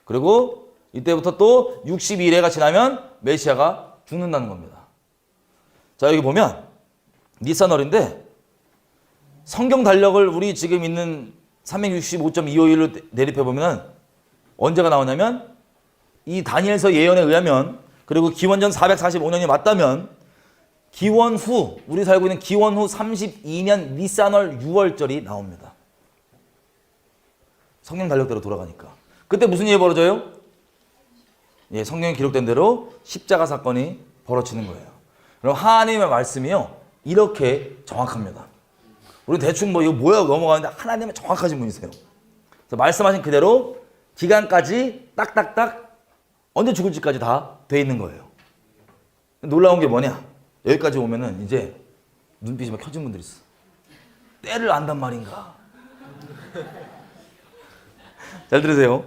그리고 이때부터 또 62일에가 지나면 메시아가 죽는다는 겁니다. 자, 여기 보면 니산월인데 성경 달력을 우리 지금 있는 365.251로 대립해 보면 언제가 나오냐면 이 다니엘서 예언에 의하면, 그리고 기원전 445년이 맞다면 기원 후, 우리 살고 있는 기원 후 32년 니산월 6월절이 나옵니다. 성경 달력대로 돌아가니까. 그때 무슨 일이 벌어져요? 예, 성경에 기록된 대로 십자가 사건이 벌어지는 거예요. 그럼 하나님의 말씀이요, 이렇게 정확합니다. 우리 대충 이거 뭐야 넘어가는데 하나님은 정확하신 분이세요. 그래서 말씀하신 그대로 기간까지 딱딱딱 언제 죽을지까지 다 돼 있는 거예요. 놀라운 게 뭐냐? 여기까지 오면은 이제 눈빛이 막 켜진 분들이 있어. 때를 안단 말인가? 잘 들으세요.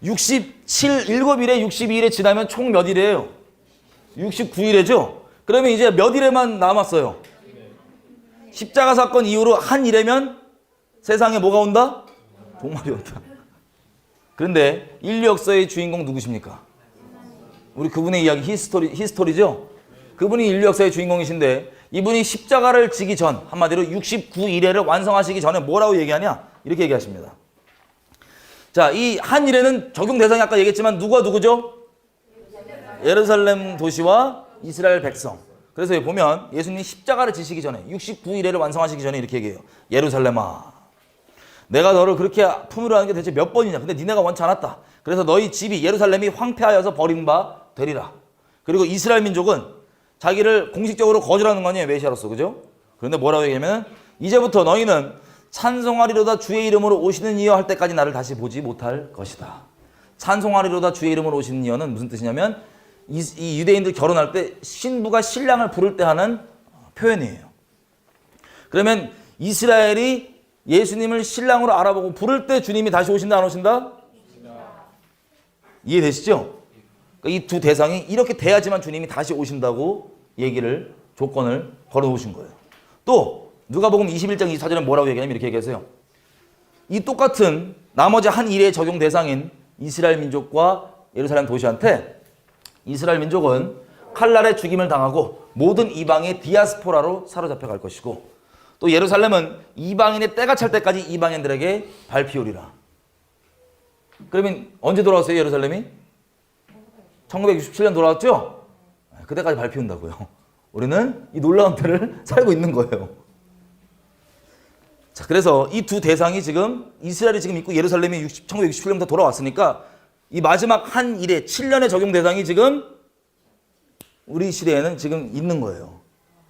7일에 62일에 지나면 총 몇 일이에요? 69일이죠? 그러면 이제 몇 일에만 남았어요? 십자가 사건 이후로 한 일에면 세상에 뭐가 온다? 종말이 온다. 그런데 인류 역사의 주인공 누구십니까? 우리 그분의 이야기 히스토리죠? 그분이 인류 역사의 주인공이신데 이분이 십자가를 지기 전, 한마디로 69일에를 완성하시기 전에 뭐라고 얘기하냐? 이렇게 얘기하십니다. 자, 이 한 일에는 적용 대상이 아까 얘기했지만 누구와 누구죠? 예루살렘 도시와 이스라엘 백성. 그래서 여기 보면 예수님이 십자가를 지시기 전에 69일에를 완성하시기 전에 이렇게 얘기해요. 예루살렘아, 내가 너를 그렇게 품으려 하는 게 대체 몇 번이냐. 근데 니네가 원치 않았다. 그래서 너희 집이 예루살렘이 황폐하여서 버린 바 되리라. 그리고 이스라엘 민족은 자기를 공식적으로 거절하는 거 아니에요. 메시아로서. 그죠? 그런데 뭐라고 얘기하면 이제부터 너희는 찬송하리로다 주의 이름으로 오시는 이여 할 때까지 나를 다시 보지 못할 것이다. 찬송하리로다 주의 이름으로 오시는 이여는 무슨 뜻이냐면 이 유대인들 결혼할 때 신부가 신랑을 부를 때 하는 표현이에요. 그러면 이스라엘이 예수님을 신랑으로 알아보고 부를 때 주님이 다시 오신다 안 오신다? 이해되시죠? 이 두 대상이 이렇게 돼야지만 주님이 다시 오신다고 얘기를 조건을 걸어놓으신 거예요. 또 누가복음 21장 24절에 뭐라고 얘기하냐면 이렇게 얘기하세요. 이 똑같은 나머지 한 일의 적용 대상인 이스라엘 민족과 예루살렘 도시한테 이스라엘 민족은 칼날에 죽임을 당하고 모든 이방의 디아스포라로 사로잡혀 갈 것이고 또 예루살렘은 이방인의 때가 찰 때까지 이방인들에게 밟히우리라. 그러면 언제 돌아왔어요 예루살렘이? 1967년 돌아왔죠? 그때까지 밟히운다고요. 우리는 이 놀라운 때를 살고 있는 거예요. 자, 그래서 이 두 대상이 지금 이스라엘이 지금 있고 예루살렘이 1967년부터 돌아왔으니까 이 마지막 한 일의 7년의 적용 대상이 지금 우리 시대에는 지금 있는 거예요.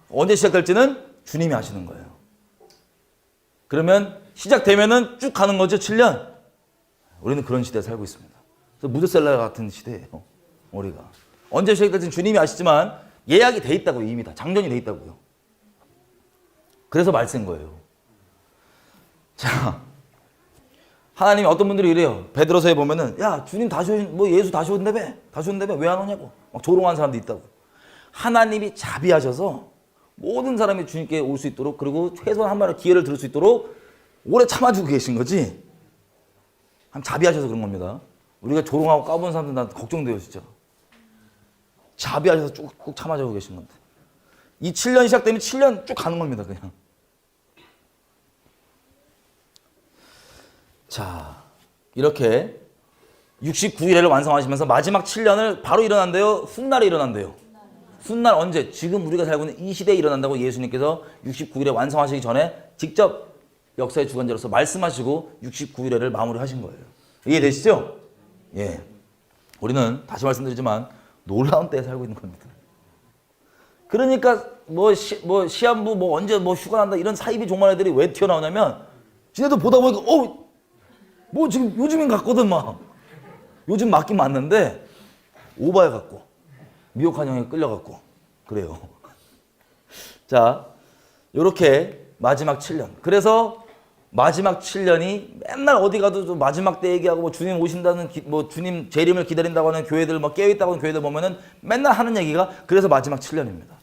언제 시작될지는 주님이 아시는 거예요. 그러면 시작되면은 쭉 가는 거죠, 7년. 우리는 그런 시대에 살고 있습니다. 그래서 무드셀라 같은 시대예요. 우리가 언제 시작될지는 주님이 아시지만 예약이 돼 있다고요. 이미 다 장전이 돼 있다고요. 그래서 말씀인 거예요. 자, 하나님이 어떤 분들이 이래요. 베드로서에 보면은 야 주님 다시 뭐 예수 다시 온다며 다시 온다며 왜 안 오냐고 막 조롱하는 사람도 있다고. 하나님이 자비하셔서 모든 사람이 주님께 올 수 있도록 그리고 최소한 한 번의 기회를 들을 수 있도록 오래 참아주고 계신 거지. 한 자비하셔서 그런 겁니다. 우리가 조롱하고 까부는 사람들 난 걱정돼요 진짜. 자비하셔서 쭉 참아주고 계신 건데 이 7년이 시작되면 7년 쭉 가는 겁니다 그냥. 자, 이렇게 69일을 완성하시면서 마지막 7년을 바로 일어난대요? 훗날에 일어난대요? 훗날 언제? 지금 우리가 살고 있는 이 시대에 일어난다고 예수님께서 69일에 완성하시기 전에 직접 역사의 주관자로서 말씀하시고 69일을 마무리하신 거예요. 이해되시죠? 예. 우리는 다시 말씀드리지만 놀라운 때에 살고 있는 겁니다. 그러니까 시한부 언제 휴가 난다 이런 사이비 종말 애들이 왜 튀어나오냐면 지네도 보다 보니까 지금 요즘인 같거든 막. 요즘 맞긴 맞는데 오바해 갖고 미혹한 형에 끌려 갖고 그래요. 자, 요렇게 마지막 7년. 그래서 마지막 7년이 맨날 어디 가도 마지막 때 얘기하고 주님 오신다는 주님 재림을 기다린다고 하는 교회들 깨어 있다고 하는 교회들 보면은 맨날 하는 얘기가 그래서 마지막 7년입니다.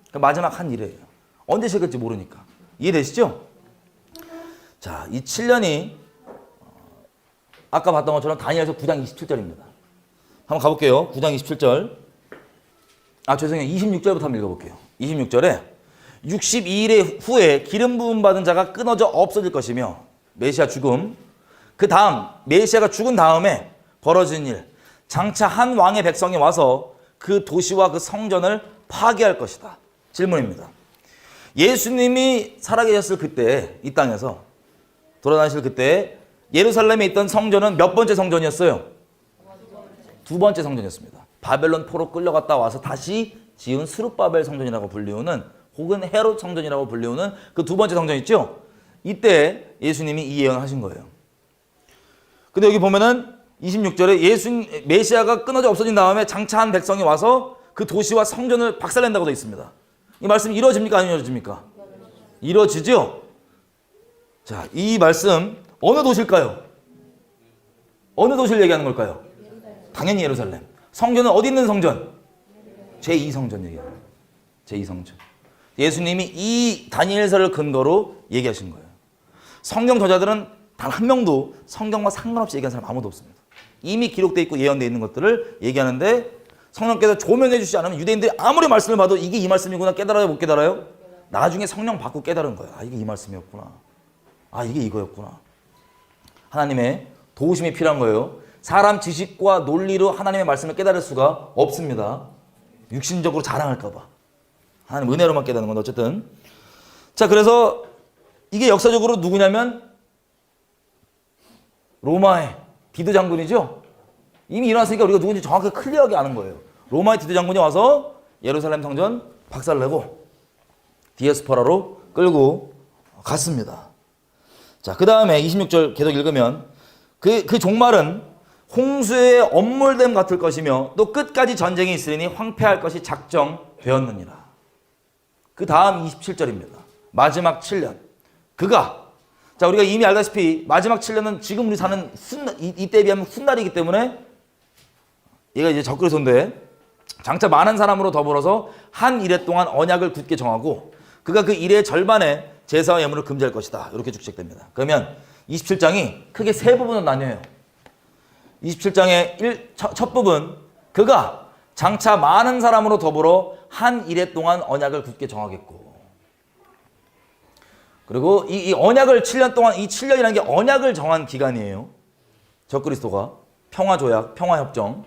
그러니까 마지막 한 일이에요. 언제 시작할지 모르니까. 이해되시죠? 자, 이 7년이 아까 봤던 것처럼 다니엘서 9장 27절입니다. 한번 가볼게요. 9장 27절. 죄송해요. 26절부터 한번 읽어볼게요. 26절에 62일 후에 기름 부음 받은 자가 끊어져 없어질 것이며 메시아 죽음. 그 다음 메시아가 죽은 다음에 벌어진 일. 장차 한 왕의 백성이 와서 그 도시와 그 성전을 파괴할 것이다. 질문입니다. 예수님이 살아계셨을 그때 이 땅에서 돌아다니실 그때 예루살렘에 있던 성전은 몇 번째 성전이었어요? 두 번째 성전이었습니다. 바벨론 포로 끌려갔다 와서 다시 지은 스룹바벨 성전이라고 불리우는 혹은 헤롯 성전이라고 불리우는 그 두 번째 성전 있죠? 이때 예수님이 이 예언을 하신 거예요. 근데 여기 보면은 26절에 메시아가 끊어져 없어진 다음에 장차 한 백성이 와서 그 도시와 성전을 박살낸다고 되어 있습니다. 이 말씀이 이루어집니까? 안 이루어집니까? 이루어지죠? 자, 이 말씀 어느 도시일까요? 어느 도시를 얘기하는 걸까요? 당연히 예루살렘. 성전은 어디 있는 성전? 제2성전 얘기해요. 제2성전. 예수님이 이 다니엘서를 근거로 얘기하신 거예요. 성경 저자들은 단 한 명도 성경과 상관없이 얘기한 사람 아무도 없습니다. 이미 기록되어 있고 예언되어 있는 것들을 얘기하는데 성령께서 조명해 주시지 않으면 유대인들이 아무리 말씀을 봐도 이게 이 말씀이구나 깨달아요? 못 깨달아요? 나중에 성령 받고 깨달은 거예요. 이게 이 말씀이었구나. 이게 이거였구나. 하나님의 도우심이 필요한 거예요. 사람 지식과 논리로 하나님의 말씀을 깨달을 수가 없습니다. 육신적으로 자랑할까 봐. 하나님 은혜로만 깨닫는 건데 어쨌든. 자, 그래서 이게 역사적으로 누구냐면 로마의 디도 장군이죠. 이미 일어났으니까 우리가 누군지 정확하게 클리어하게 아는 거예요. 로마의 디도 장군이 와서 예루살렘 성전 박살내고 디아스포라로 끌고 갔습니다. 자, 그 다음에 26절 계속 읽으면 그 종말은 홍수의 엄몰됨 같을 것이며 또 끝까지 전쟁이 있으니 황폐할 것이 작정되었느니라. 그 다음 27절입니다. 마지막 7년. 자, 우리가 이미 알다시피 마지막 7년은 지금 우리 사는 이때에 비하면 훗날이기 때문에 얘가 이제 적그리스도인데 장차 많은 사람으로 더불어서 한 일해 동안 언약을 굳게 정하고 그가 그 일의 절반에 제사와 예물을 금지할 것이다. 이렇게 축적됩니다. 그러면 27장이 크게 세 부분으로 나뉘어요. 27장의 첫 부분, 그가 장차 많은 사람으로 더불어 한 일해 동안 언약을 굳게 정하겠고, 그리고 이 언약을 7년 동안, 이 7년이라는 게 언약을 정한 기간이에요. 적그리스도가 평화조약, 평화협정.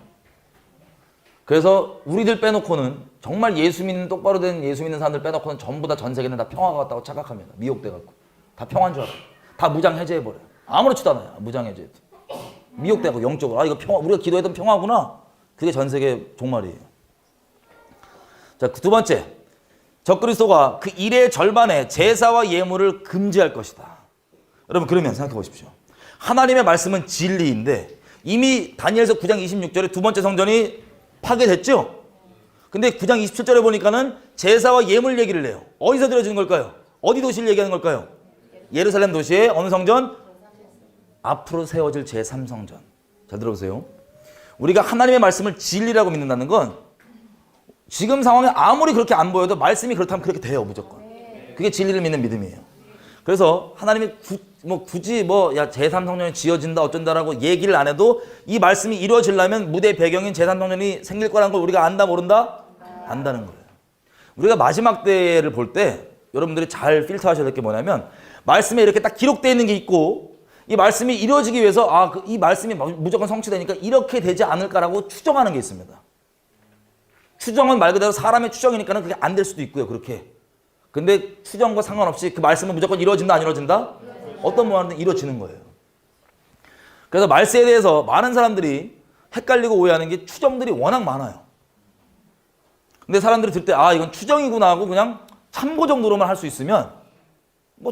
그래서 우리들 빼놓고는 정말 예수 믿는 똑바로 된 예수 믿는 사람들 빼놓고는 전부 다 전 세계는 다 평화가 왔다고 착각합니다. 미혹돼갖고 다 평화인 줄 알아요. 다 무장 해제해버려요. 아무렇지도 않아요. 무장 해제해도 미혹돼갖고 영적으로 이거 평화, 우리가 기도했던 평화구나. 그게 전 세계 종말이에요. 자, 두 번째, 적그리스도가 그 일의 절반에 제사와 예물을 금지할 것이다. 여러분, 그러면 생각해 보십시오. 하나님의 말씀은 진리인데 이미 다니엘서 9장 26절에 두 번째 성전이 파괴됐죠? 근데 9장 27절에 보니까는 제사와 예물 얘기를 해요. 어디서 드려지는 걸까요? 어디 도시를 얘기하는 걸까요? 예루살렘 도시의 어느 성전? 앞으로 세워질 제3성전. 잘 들어보세요. 우리가 하나님의 말씀을 진리라고 믿는다는 건 지금 상황에 아무리 그렇게 안 보여도 말씀이 그렇다면 그렇게 돼요. 무조건. 그게 진리를 믿는 믿음이에요. 그래서 하나님이 굳이 제3성전이 지어진다 어쩐다라고 얘기를 안 해도 이 말씀이 이루어지려면 무대 배경인 제3성전이 생길 거라는 걸 우리가 안다 모른다? 안다는 거예요. 우리가 마지막 때를 볼 때 여러분들이 잘 필터하셔야 될 게 뭐냐면 말씀에 이렇게 딱 기록되어 있는 게 있고 이 말씀이 이루어지기 위해서 이 말씀이 무조건 성취되니까 이렇게 되지 않을까라고 추정하는 게 있습니다. 추정은 말 그대로 사람의 추정이니까 그게 안 될 수도 있고요. 그렇게. 근데 추정과 상관없이 그 말씀은 무조건 이루어진다 안 이루어진다? 어떤 모양이든 이루어지는 거예요. 그래서 말세에 대해서 많은 사람들이 헷갈리고 오해하는 게 추정들이 워낙 많아요. 근데 사람들이 들 때 이건 추정이구나 하고 그냥 참고 정도로만 할 수 있으면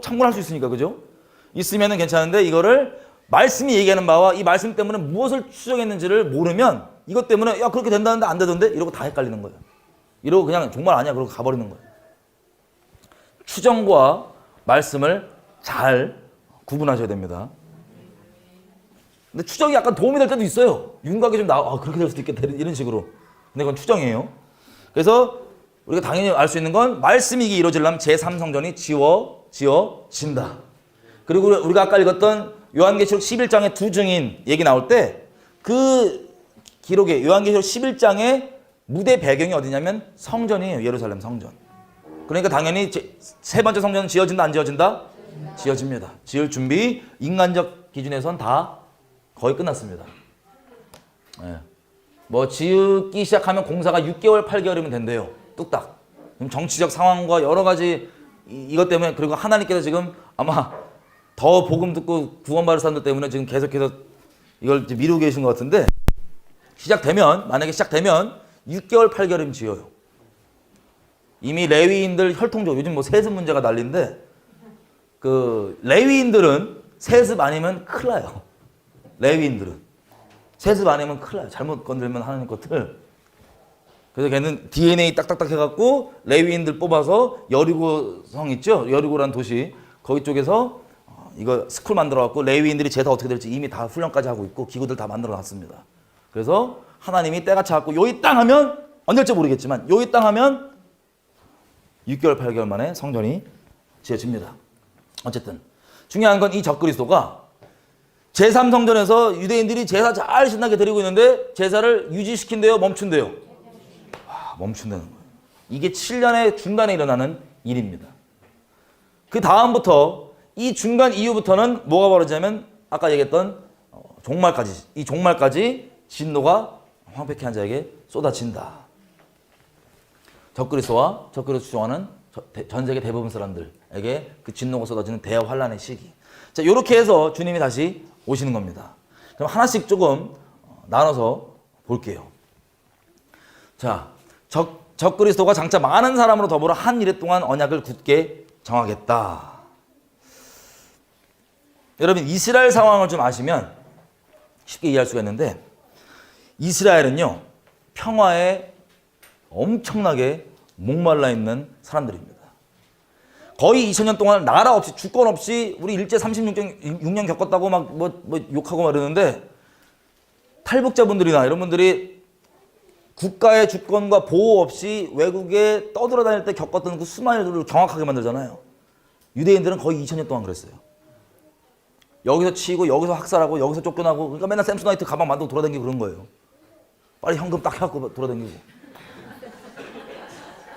참고를 할 수 있으니까 그죠? 있으면은 괜찮은데 이거를 말씀이 얘기하는 바와 이 말씀 때문에 무엇을 추정했는지를 모르면 이것 때문에 그렇게 된다는데 안 되던데 이러고 다 헷갈리는 거예요. 이러고 그냥 정말 아니야 그러고 가버리는 거예요. 추정과 말씀을 잘 구분하셔야 됩니다. 근데 추정이 약간 도움이 될 때도 있어요. 윤곽이 좀 그렇게 될 수도 있겠다 이런 식으로. 근데 그건 추정이에요. 그래서 우리가 당연히 알 수 있는 건 말씀이 이루어지려면 제3성전이 지어진다. 그리고 우리가 아까 읽었던 요한계시록 11장의 두 증인 얘기 나올 때 그 기록에 요한계시록 11장의 무대 배경이 어디냐면 성전이에요. 예루살렘 성전. 그러니까 당연히 세 번째 성전은 지어진다 안 지어진다? 지어집니다. 지을 준비 인간적 기준에선 다 거의 끝났습니다. 지기 시작하면 공사가 6개월 8개월이면 된대요. 뚝딱. 정치적 상황과 여러 가지 이것 때문에 그리고 하나님께서 지금 아마 더 복음 듣고 구원받을 사람들 때문에 지금 계속해서 이걸 미루고 계신 것 같은데 만약에 시작되면 6개월 8개월이면 지어요. 이미 레위인들 혈통적 요즘 세습 문제가 난리인데 레위인들은 세습 아니면 큰일 나요. 레위인들은 세습 아니면 큰일 나요. 잘못 건들면 하나님 것들. 그래서 걔는 DNA 딱딱딱 해갖고 레위인들 뽑아서 여리고성 있죠? 여리고라는 도시 거기 쪽에서 이거 스쿨 만들어갖고 레위인들이 제사 어떻게 될지 이미 다 훈련까지 하고 있고 기구들 다 만들어놨습니다. 그래서 하나님이 때가 차갖고 요이 땅 하면 언제일지 모르겠지만 요이 땅 하면 6개월 8개월 만에 성전이 지어집니다. 어쨌든 중요한 건 이 적그리스도가 제3성전에서 유대인들이 제사 잘 신나게 드리고 있는데 제사를 유지시킨대요? 멈춘대요? 멈춘다는 거예요. 이게 7년의 중간에 일어나는 일입니다. 그 다음부터 이 중간 이후부터는 뭐가 벌어지냐면 아까 얘기했던 종말까지 이 종말까지 진노가 황폐케 한 자에게 쏟아진다. 적그리스도와 적그리스도 추종하는 전 세계 대부분 사람들에게 그 진노가 쏟아지는 대환란의 시기. 자, 이렇게 해서 주님이 다시 오시는 겁니다. 그럼 하나씩 조금 나눠서 볼게요. 자, 적그리스도가 장차 많은 사람으로 더불어 한 이래 동안 언약을 굳게 정하겠다. 여러분, 이스라엘 상황을 좀 아시면 쉽게 이해할 수가 있는데, 이스라엘은요 평화에 엄청나게 목말라 있는 사람들입니다. 거의 2000년 동안 나라 없이 주권 없이 우리 일제 36년 겪었다고 막 뭐 욕하고 말하는데, 탈북자분들이나 이런 분들이 국가의 주권과 보호 없이 외국에 떠돌아다닐 때 겪었던 그 수많은 일들을 정확하게 만들잖아요. 유대인들은 거의 2000년 동안 그랬어요. 여기서 치고 여기서 학살하고 여기서 쫓겨나고, 그러니까 맨날 샘소나이트 가방 만들고 돌아다니고 그런 거예요. 빨리 현금 딱 해갖고 돌아다니고.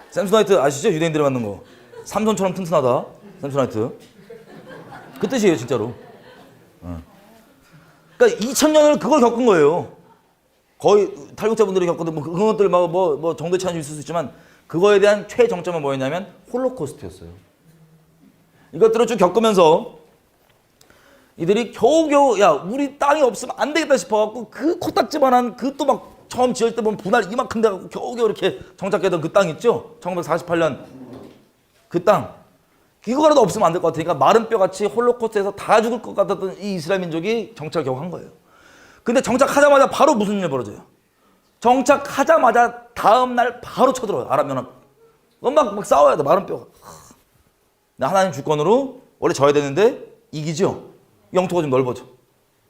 샘소나이트 아시죠? 유대인들이 만든 거. 삼손처럼 튼튼하다. 샘소나이트. 그 뜻이에요, 진짜로. 그러니까 2000년을 그걸 겪은 거예요. 거의 탈북자분들이 겪거든. 뭐 그런 것들 뭐 정도의 차이는 있을 수 있지만, 그거에 대한 최정점은 뭐였냐면 홀로코스트였어요. 이것들을 쭉 겪으면서 이들이 겨우겨우 야 우리 땅이 없으면 안 되겠다 싶어갖고 그 코딱지만한 그 또 막 처음 지을 때 보면 분할 이만큼 돼갖고 겨우겨우 이렇게 정착했던 그 땅 있죠? 1948년 그 땅. 이거라도 없으면 안 될 것 같으니까 마른 뼈같이 홀로코스트에서 다 죽을 것 같았던 이 이스라엘 민족이 정착을 겨우 한 거예요. 근데 정착하자마자 바로 무슨 일이 벌어져요? 정착하자마자 다음 날 바로 쳐들어요. 아랍연합. 막 싸워야 돼, 마른 뼈가. 하나님 주권으로 원래 져야 되는데 이기죠? 영토가 좀 넓어져.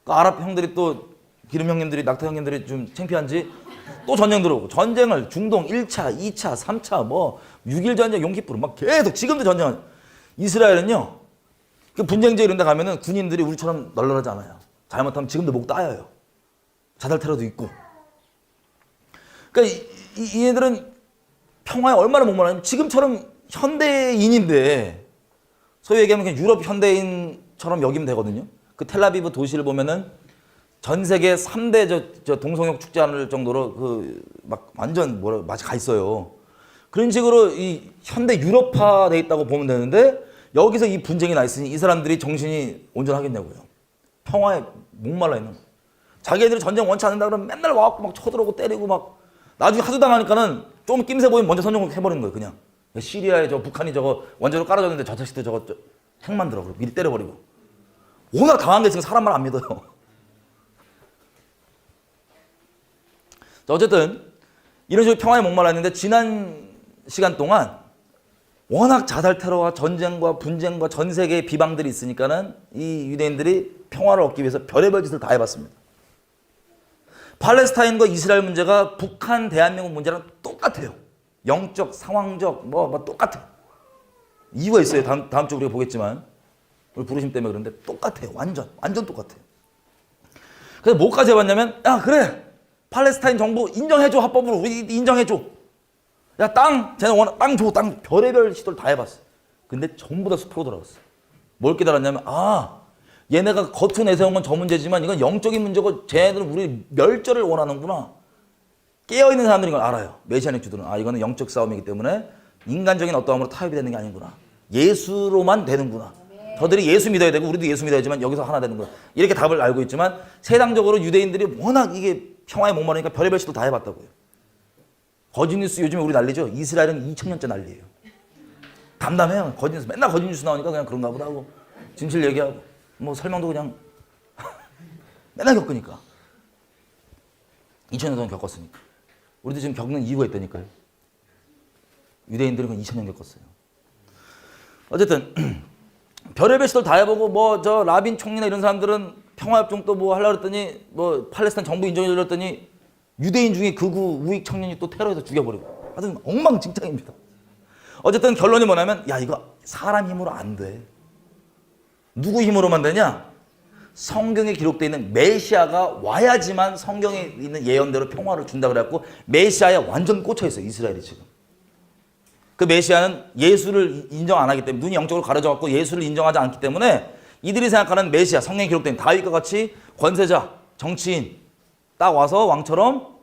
그러니까 아랍 형들이 또 기름 형님들이 낙타 형님들이 좀 창피한지 또 전쟁 들어오고, 전쟁을 중동 1차, 2차, 3차 뭐 6.1 전쟁, 용키푸르 막 계속 지금도 전쟁. 이스라엘은요 그 분쟁지 이런 데 가면은 군인들이 우리처럼 널널하지 않아요. 잘못하면 지금도 목 따여요. 자살 테러도 있고. 그러니까 이 애들은 평화에 얼마나 목말라냐면, 지금처럼 현대인인데 소위 얘기하면 그냥 유럽 현대인처럼 여기면 되거든요. 그 텔아비브 도시를 보면은 전 세계 3대 저 동성역 축제할 정도로 그 막 완전 맛이 가 있어요. 그런 식으로 이 현대 유럽화 돼 있다고 보면 되는데, 여기서 이 분쟁이 나 있으니 이 사람들이 정신이 온전하겠냐고요. 평화에 목말라 있는 거예요. 자기네들이 전쟁 원치 않는다 그러면 맨날 와갖고 막 쳐들어오고 때리고 막, 나중에 하도 당하니까는 좀 낌새 보이면 먼저 선전공 해버리는 거예요. 그냥 시리아에 북한이 저거 원자로 깔아줬는데 저 자식들 저거 핵 만들어 그러고 미리 때려버리고. 워낙 당한 게 있으니까 사람 말 안 믿어요. 어쨌든 이런 식으로 평화에 목말라 있는데, 지난 시간 동안 워낙 자살 테러와 전쟁과 분쟁과 전 세계의 비방들이 있으니까는 이 유대인들이 평화를 얻기 위해서 별의별 짓을 다 해봤습니다. 팔레스타인과 이스라엘 문제가 북한, 대한민국 문제랑 똑같아요. 영적, 상황적 뭐 똑같아요. 이유가 있어요. 다음 주 우리가 보겠지만, 우리 부르심 때문에 그런데 똑같아요. 완전 똑같아요. 그래서 뭐까지 해봤냐면, 야 그래 팔레스타인 정부 인정해줘, 합법으로 우리 인정해줘. 야 쟤네 원하 땅 줘, 별의별 시도를 다 해봤어. 근데 전부 다 숲으로 돌아갔어. 뭘 깨달았냐면, 얘네가 겉으로 내세운 건 저 문제지만 이건 영적인 문제고 쟤네들은 우리 멸절을 원하는구나. 깨어있는 사람들인 걸 알아요. 메시아닉 주들은 이거는 영적 싸움이기 때문에 인간적인 어떠함으로 타협이 되는 게 아니구나. 예수로만 되는구나. 저들이 예수 믿어야 되고 우리도 예수 믿어야지만 여기서 하나 되는 거야. 이렇게 답을 알고 있지만, 세상적으로 유대인들이 워낙 이게 평화에 목마르니까 별의별 시도 다 해봤다고요. 거짓 뉴스 요즘에 우리 난리죠. 이스라엘은 2000년째 난리예요. 담담해요. 거짓 뉴스 맨날 거짓 뉴스 나오니까 그냥 그런가 보다 하고 진실 얘기하고 뭐 설명도 그냥 맨날 겪으니까. 2000년 동안 겪었으니까. 우리도 지금 겪는 이유가 있다니까요. 유대인들은 그건 2000년 겪었어요. 어쨌든 별의별 시도를 다 해보고, 뭐 저 라빈 총리나 이런 사람들은 평화협정 또 뭐 하려고 했더니, 뭐 팔레스타인 정부 인정해주려고 했더니 유대인 중에 극우 우익 청년이 또 테러해서 죽여버리고. 하여튼 엉망진창입니다. 어쨌든 결론이 뭐냐면, 야 이거 사람 힘으로 안 돼. 누구 힘으로만 되냐? 성경에 기록되어 있는 메시아가 와야지만 성경에 있는 예언대로 평화를 준다 그래갖고 메시아에 완전 꽂혀있어요. 이스라엘이 지금. 그 메시아는 예수를 인정 안 하기 때문에, 눈이 영적으로 가려져갖고 예수를 인정하지 않기 때문에 이들이 생각하는 메시아, 성경에 기록된 다윗과 같이 권세자, 정치인 딱 와서 왕처럼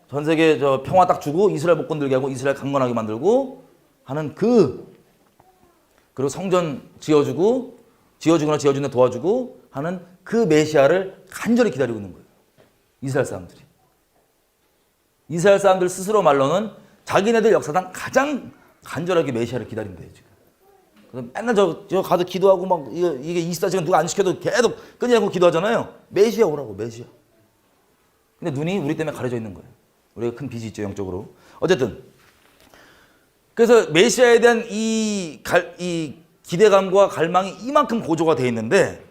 전 세계 저 평화 딱 주고 이스라엘 못 건들게 하고 이스라엘 강건하게 만들고 하는 그리고 성전 지어주거나 지어주는 데 도와주고 하는 그 메시아를 간절히 기다리고 있는 거예요. 이스라엘 사람들이. 이스라엘 사람들 스스로 말로는 자기네들 역사상 가장 간절하게 메시아를 기다린대요, 지금. 그래서 맨날 저 가서 기도하고 막 이게 24시간 누가 안 시켜도 계속 끊이지 않고 기도하잖아요. 메시아 오라고, 메시아. 근데 눈이 우리 때문에 가려져 있는 거예요. 우리가 큰 빚이 있죠, 영적으로. 어쨌든. 그래서 메시아에 대한 이 기대감과 갈망이 이만큼 고조가 돼 있는데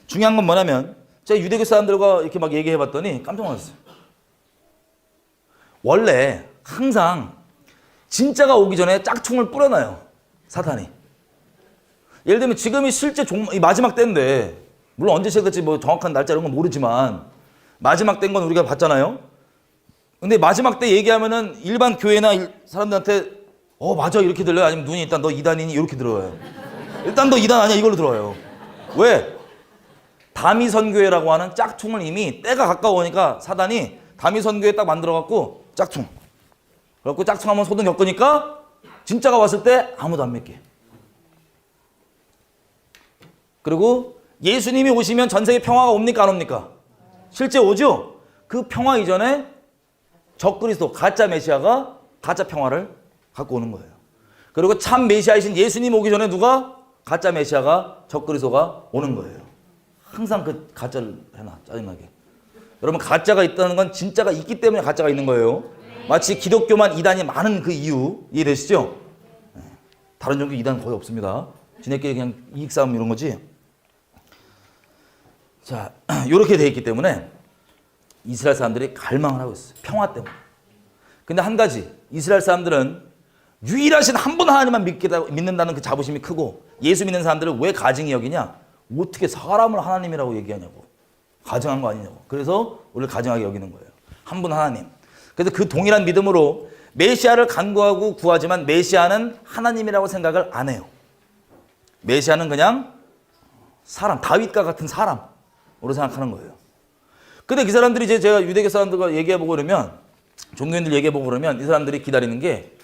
중요한 건 뭐냐면 제가 유대교 사람들과 이렇게 막 얘기해 봤더니 깜짝 놀랐어요. 원래 항상 진짜가 오기 전에 짝퉁을 뿌려놔요, 사탄이. 예를 들면 지금이 실제 마지막 때인데 물론 언제 시작될지 뭐 정확한 날짜 이런 건 모르지만 마지막 때인 건 우리가 봤잖아요. 근데 마지막 때 얘기하면은 일반 교회나 사람들한테 맞아 이렇게 들려요? 아니면 눈이 일단 너 이단이니? 이렇게 들어요. 일단 너 이단 아니야? 이걸로 들어요. 왜? 다미선교회라고 하는 짝퉁을 이미 때가 가까우니까 사단이 다미선교회 딱 만들어갖고 짝퉁. 그래갖고 짝퉁하면 소등 겪으니까 진짜가 왔을 때 아무도 안 믿게. 그리고 예수님이 오시면 전 세계 평화가 옵니까? 안 옵니까? 실제 오죠? 그 평화 이전에 적그리스도 가짜 메시아가 가짜 평화를 갖고 오는 거예요. 그리고 참 메시아이신 예수님 오기 전에 누가? 가짜 메시아가 적그리스도가 오는 거예요. 항상 그 가짜를 해놔, 짜증나게. 여러분 가짜가 있다는 건 진짜가 있기 때문에 가짜가 있는 거예요. 마치 기독교만 이단이 많은 그 이유 이해되시죠? 다른 종교 이단 거의 없습니다. 지네끼리 그냥 이익싸움 이런 거지. 자, 이렇게 돼 있기 때문에 이스라엘 사람들이 갈망을 하고 있어요. 평화 때문에. 근데 한 가지, 이스라엘 사람들은 유일하신 한 분 하나님만 믿는다는 그 자부심이 크고 예수 믿는 사람들을 왜 가증히 여기냐? 어떻게 사람을 하나님이라고 얘기하냐고. 가증한 거 아니냐고. 그래서 우리를 가증하게 여기는 거예요. 한 분 하나님. 그래서 그 동일한 믿음으로 메시아를 간구하고 구하지만 메시아는 하나님이라고 생각을 안 해요. 메시아는 그냥 사람, 다윗과 같은 사람으로 생각하는 거예요. 근데 그 사람들이 이제 제가 유대교 사람들과 얘기해보고 그러면 종교인들 얘기해보고 그러면 이 사람들이 기다리는 게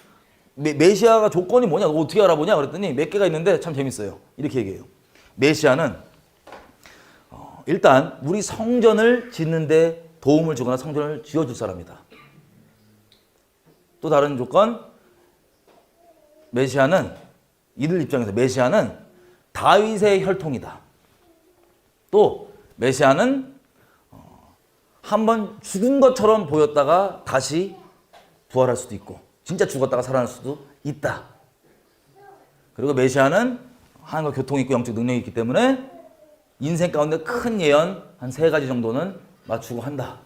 메시아가 조건이 뭐냐? 어떻게 알아보냐? 그랬더니 몇 개가 있는데 참 재밌어요. 이렇게 얘기해요. 메시아는 일단 우리 성전을 짓는데 도움을 주거나 성전을 지어줄 사람이다. 또 다른 조건, 메시아는 이들 입장에서 메시아는 다윗의 혈통이다. 또 메시아는 한번 죽은 것처럼 보였다가 다시 부활할 수도 있고 진짜 죽었다가 살아날 수도 있다. 그리고 메시아는 하나님과 교통이 있고 영적 능력이 있기 때문에 인생 가운데 큰 예언 한 3가지 정도는 맞추고 한다.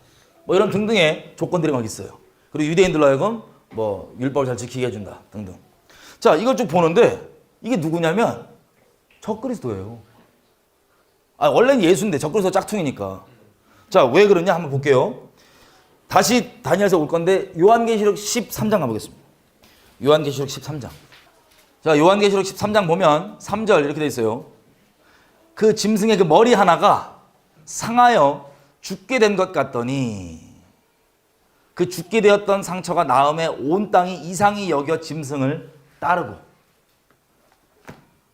뭐 이런 등등의 조건들이 막 있어요. 그리고 유대인들로 하여금 뭐 율법을 잘 지키게 해준다 등등. 자, 이걸 쭉 보는데 이게 누구냐면 적그리스도예요. 원래는 예수인데 적그리스도 짝퉁이니까. 자, 왜 그러냐 한번 볼게요. 다시 다니엘서 올 건데 요한계시록 13장 가보겠습니다. 요한계시록 13장. 자, 요한계시록 13장 보면 3절 이렇게 돼 있어요. 그 짐승의 그 머리 하나가 상하여 죽게 된 것 같더니 그 죽게 되었던 상처가 나음에 온 땅이 이상히 여겨 짐승을 따르고.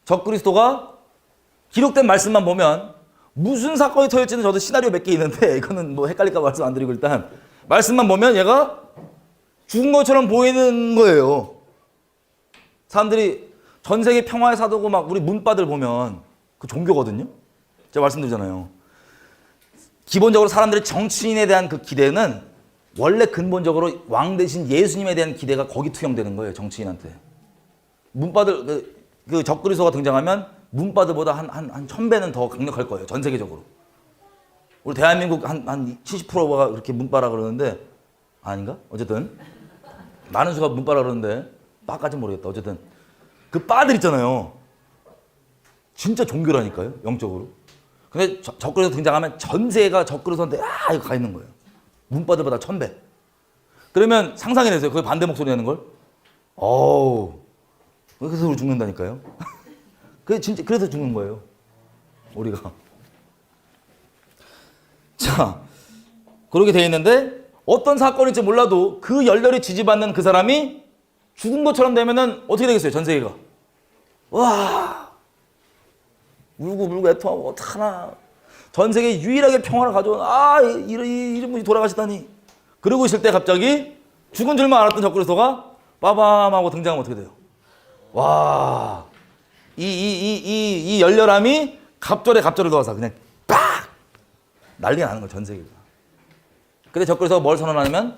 적그리스도가 기록된 말씀만 보면 무슨 사건이 터질지는 저도 시나리오 몇 개 있는데 이거는 뭐 헷갈릴까 말씀 안 드리고 일단 말씀만 보면 얘가 죽은 것처럼 보이는 거예요. 사람들이 전 세계 평화의 사도고 막 우리 문바들 보면 그 종교거든요. 제가 말씀드리잖아요. 기본적으로 사람들이 정치인에 대한 그 기대는 원래 근본적으로 왕 대신 예수님에 대한 기대가 거기 투영되는 거예요. 정치인한테. 문바들 그 적그리스도가 등장하면 문바들보다 한 1000배는 더 강력할 거예요. 전 세계적으로. 우리 대한민국 한 70%가 그렇게 문바라 그러는데 아닌가? 어쨌든 많은 수가 문바라 그러는데 빠까지 모르겠다. 어쨌든 그 빠들 있잖아요. 진짜 종교라니까요. 영적으로. 근데 적그리스도 등장하면 전세가 적그리스도한테 이거 가 있는 거예요. 문바들보다 1000배. 그러면 상상이 되세요. 그게 반대 목소리 내는 걸? 그래서 우리 죽는다니까요. 그게 진짜 그래서 죽는 거예요. 우리가. 자, 그렇게 돼 있는데 어떤 사건인지 몰라도 그 열렬히 지지받는 그 사람이 죽은 것처럼 되면은 어떻게 되겠어요? 전 세계가. 와, 울고 애통하고 어떡하나. 전 세계 유일하게 평화를 가져온 이런 분이 돌아가시다니. 그러고 있을 때 갑자기 죽은 줄만 알았던 적그리스도가 빠밤하고 등장하면 어떻게 돼요? 와, 이 열렬함이 갑절을 넣어서 그냥 빡 난리가 나는 거예요, 전 세계가. 근데 적그리스도가 뭘 선언하냐면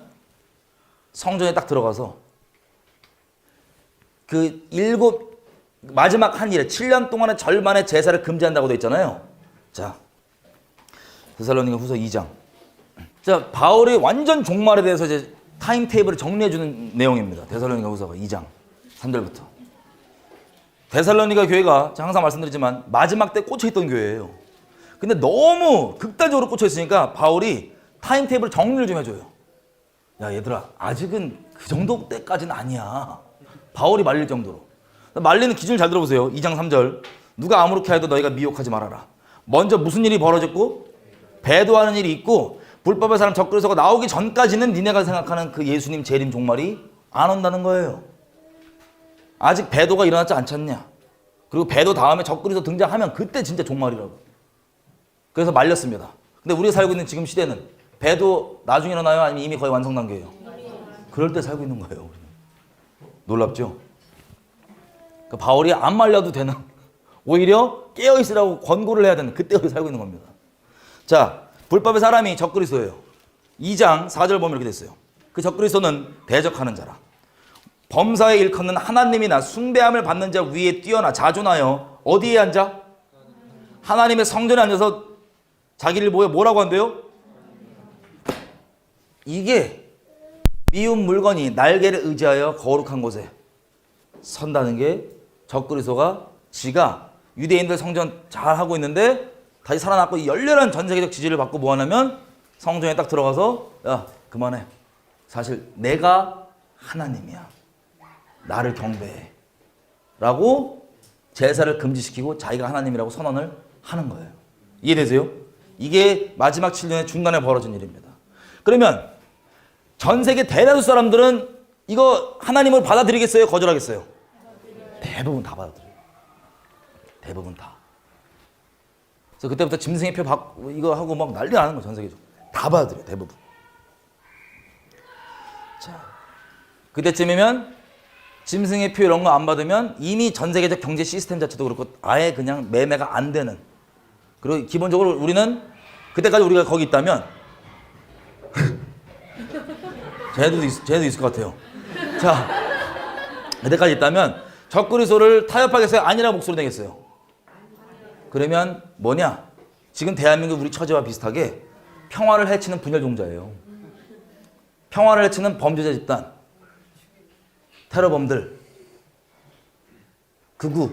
성전에 딱 들어가서 그 마지막 한 일에 7년 동안의 절반의 제사를 금지한다고 돼 있잖아요. 자, 데살로니가 후서 2장. 자, 바울이 완전 종말에 대해서 이제 타임테이블을 정리해주는 내용입니다. 데살로니가 후서가 2장 3절부터. 데살로니가 교회가 제가 항상 말씀드리지만 마지막 때 꽂혀있던 교회예요. 근데 너무 극단적으로 꽂혀있으니까 바울이 타임테이블 정리를 좀 해줘요. 야, 얘들아, 아직은 그 정도 때까지는 아니야. 바울이 말릴 정도로. 말리는 기준을 잘 들어보세요. 2장 3절. 누가 아무렇게 해도 너희가 미혹하지 말아라. 먼저 무슨 일이 벌어졌고 배도하는 일이 있고 불법의 사람 적그리스도가 나오기 전까지는 니네가 생각하는 그 예수님 재림 종말이 안 온다는 거예요. 아직 배도가 일어났지 않잖냐. 그리고 배도 다음에 적그리스도 등장하면 그때 진짜 종말이라고. 그래서 말렸습니다. 근데 우리가 살고 있는 지금 시대는 배도 나중에 일어나요? 아니면 이미 거의 완성 단계예요? 그럴 때 살고 있는 거예요. 우리는. 놀랍죠? 그 바울이 안 말려도 되는, 오히려 깨어있으라고 권고를 해야 되는 그때 우리 살고 있는 겁니다. 자, 불법의 사람이 적그리스도예요. 2장 4절 보면 이렇게 됐어요. 그 적그리스도는 대적하는 자라. 범사에 일컫는 하나님이나 숭배함을 받는 자 위에 뛰어나 자존하여 어디에 앉아? 하나님의 성전에 앉아서 자기를 보여 뭐라고 한대요? 이게 미운 물건이 날개를 의지하여 거룩한 곳에 선다는 게 적그리스도가 지가 유대인들 성전 잘 하고 있는데 다시 살아났고 열렬한 전 세계적 지지를 받고 뭐 하냐면 성전에 딱 들어가서 야, 그만해. 사실 내가 하나님이야. 나를 경배해. 라고 제사를 금지시키고 자기가 하나님이라고 선언을 하는 거예요. 이해되세요? 이게 마지막 7년의 중간에 벌어진 일입니다. 그러면 전 세계 대다수 사람들은 이거 하나님을 받아들이겠어요? 거절하겠어요? 대부분 다 받아들여요. 대부분 다. 그래서 그때부터 짐승의 표 이거 하고 막 난리 나는 거예요. 전 세계적으로. 다 받아들여요. 대부분. 자, 그때쯤이면 짐승의 표 이런 거 안 받으면 이미 전 세계적 경제 시스템 자체도 그렇고 아예 그냥 매매가 안 되는. 그리고 기본적으로 우리는 그때까지 우리가 거기 있다면 쟤도 있을 것 같아요. 자, 그때까지 있다면 적그리스도를 타협하겠어요? 아니라고 목소리 내겠어요? 그러면 뭐냐? 지금 대한민국 우리 처지와 비슷하게 평화를 해치는 분열 종자예요. 평화를 해치는 범죄자 집단, 테러범들, 극우,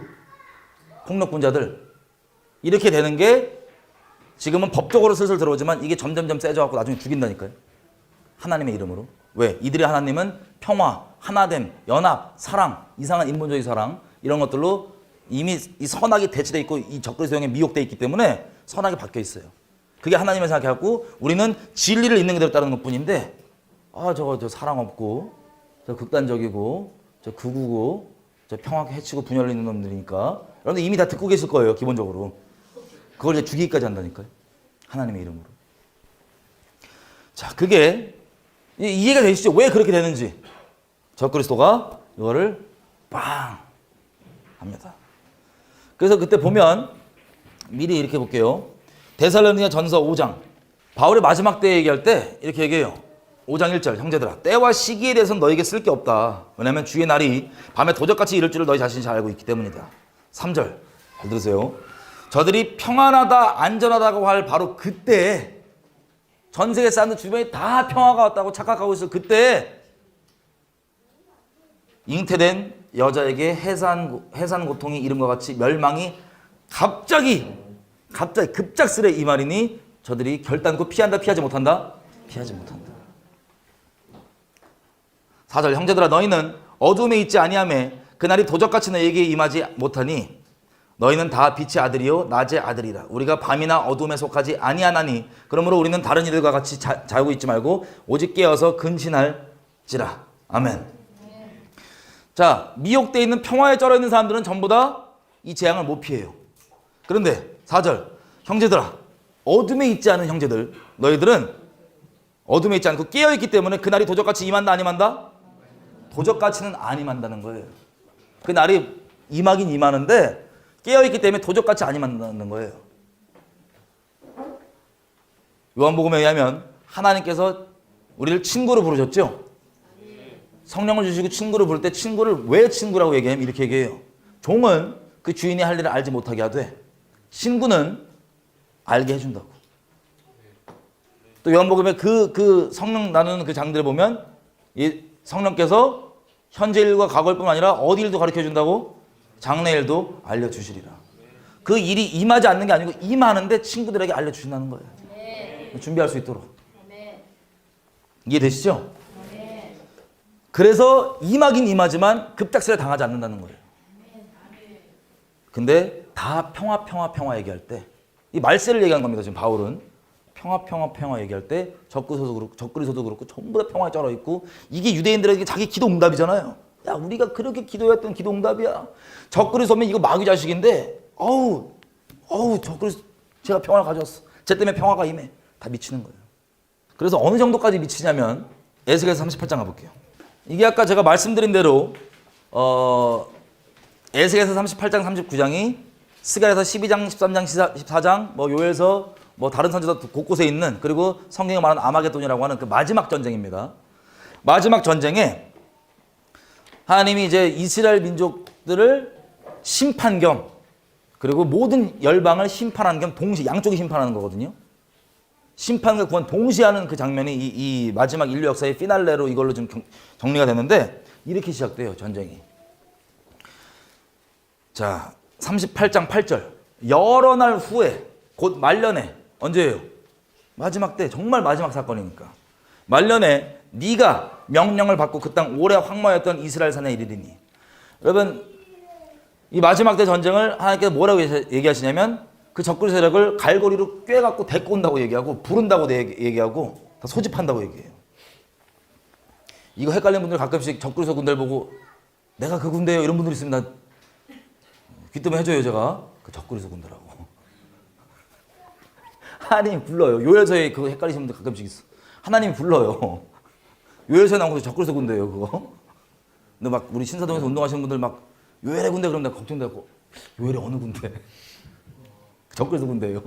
폭력분자들 이렇게 되는 게 지금은 법적으로 슬슬 들어오지만 이게 점점점 세져갖고 나중에 죽인다니까요. 하나님의 이름으로. 왜? 이들의 하나님은 평화, 하나됨, 연합, 사랑, 이상한 인본주의 사랑 이런 것들로 이미 이 선악이 대치돼 있고 이 적그리스도형에 미혹돼 있기 때문에 선악이 바뀌어 있어요. 그게 하나님을 생각해갖고 우리는 진리를 있는 그대로 따르는 것뿐인데 저 사랑 없고 저 극단적이고 저 극우고 저 평화하게 해치고 분열을 있는 놈들이니까 여러분들 이미 다 듣고 계실 거예요. 기본적으로. 그걸 이제 죽이기까지 한다니까요. 하나님의 이름으로. 자, 그게 이해가 되시죠? 왜 그렇게 되는지. 적그리스도가 이거를 빵 합니다. 그래서 그때 보면 미리 이렇게 볼게요. 데살로니가 전서 5장. 바울의 마지막 때 얘기할 때 이렇게 얘기해요. 5장 1절. 형제들아, 때와 시기에 대해서는 너에게 쓸 게 없다. 왜냐하면 주의 날이 밤에 도적같이 이를 줄을 너희 자신이 잘 알고 있기 때문이다. 3절. 잘 들으세요. 저들이 평안하다, 안전하다고 할 바로 그때 전 세계 사람들 주변에 다 평화가 왔다고 착각하고 있을 그때 잉태된 여자에게 해산 고통이 이름과 같이 멸망이 갑자기 급작스레 임하리니 저들이 결단코 피하지 못한다? 피하지 못한다. 4절. 형제들아, 너희는 어둠에 있지 아니하매 그날이 도적같이 너희에게 임하지 못하니 너희는 다 빛의 아들이요 낮의 아들이라. 우리가 밤이나 어둠에 속하지 아니하나니 그러므로 우리는 다른 이들과 같이 자고 있지 말고 오직 깨어서 근신할지라. 아멘. 자, 미혹되어 있는 평화에 쩔어 있는 사람들은 전부 다 이 재앙을 못 피해요. 그런데 4절 형제들아 어둠에 있지 않은 형제들 너희들은 어둠에 있지 않고 깨어있기 때문에 그날이 도적같이 임한다 안 임한다? 도적같이는 안 임한다는 거예요. 그날이 임하긴 임하는데 깨어있기 때문에 도적같이 안 임한다는 거예요. 요한복음에 의하면 하나님께서 우리를 친구로 부르셨죠? 성령을 주시고 친구를 부를 때 친구를 왜 친구라고 얘기하면 이렇게 얘기해요. 종은 그 주인이 할 일을 알지 못하게 하되 친구는 알게 해준다고. 또 요한복음에 그 성령 나누는 그 장들을 보면 이 성령께서 현재 일과 과거일 뿐만 아니라 어디 일도 가르쳐 준다고? 장래 일도 알려주시리라. 그 일이 임하지 않는 게 아니고 임하는데 친구들에게 알려주신다는 거예요. 준비할 수 있도록. 이해되시죠? 그래서 임하긴 임하지만 급작스레 당하지 않는다는 거예요. 근데 다 평화 얘기할 때 이 말세를 얘기한 겁니다. 지금 바울은 평화 얘기할 때 적그리스도도 그렇고 전부 다 평화에 쩔어 있고 이게 유대인들에게 자기 기도 응답이잖아요. 야 우리가 그렇게 기도했던 기도 응답이야. 적그리스도면 이거 마귀 자식인데 어우 적그리스도 제가 평화를 가져왔어. 쟤 때문에 평화가 임해. 다 미치는 거예요. 그래서 어느 정도까지 미치냐면 에스겔서 38장 가볼게요. 이게 아까 제가 말씀드린 대로 에스겔서 38장 39장이 스가랴서 12장 13장 14장 뭐 요엘서 뭐 다른 선지서 곳곳에 있는 그리고 성경에 말하는 아마겟돈이라고 하는 그 마지막 전쟁입니다. 마지막 전쟁에 하나님이 이제 이스라엘 민족들을 심판 겸 그리고 모든 열방을 심판하는 겸 동시에 양쪽이 심판하는 거거든요. 심판과 구원 동시에 하는 그 장면이 이 마지막 인류 역사의 피날레로 이걸로 좀 정리가 됐는데 이렇게 시작돼요. 전쟁이. 자 38장 8절 여러 날 후에 곧 말년에 언제예요? 마지막 때 정말 마지막 사건이니까 말년에 네가 명령을 받고 그 땅 오래 황무하였던 이스라엘 산에 이르리니. 여러분 이 마지막 때 전쟁을 하나님께서 뭐라고 얘기하시냐면 그 적그리 세력을 갈고리로 꿰갖고 데리고 온다고 얘기하고 부른다고 얘기하고 다 소집한다고 얘기해요. 이거 헷갈리는 분들 가끔씩 적그리스 군대를 보고 내가 그 군대예요 이런 분들 있습니다. 귀뜸해 해줘요 제가. 그 적그리스 군대라고. 하나님이 불러요. 요엘서에 그거 헷갈리시는 분들 가끔씩 있어. 하나님이 불러요. 요엘서에 나온 것도 적그리스 군대예요 그거. 근데 막 우리 신사동에서 운동하시는 분들 막 요엘의 군대 그러면 내가 걱정되고 요엘의 어느 군대? 적그리스 군대예요.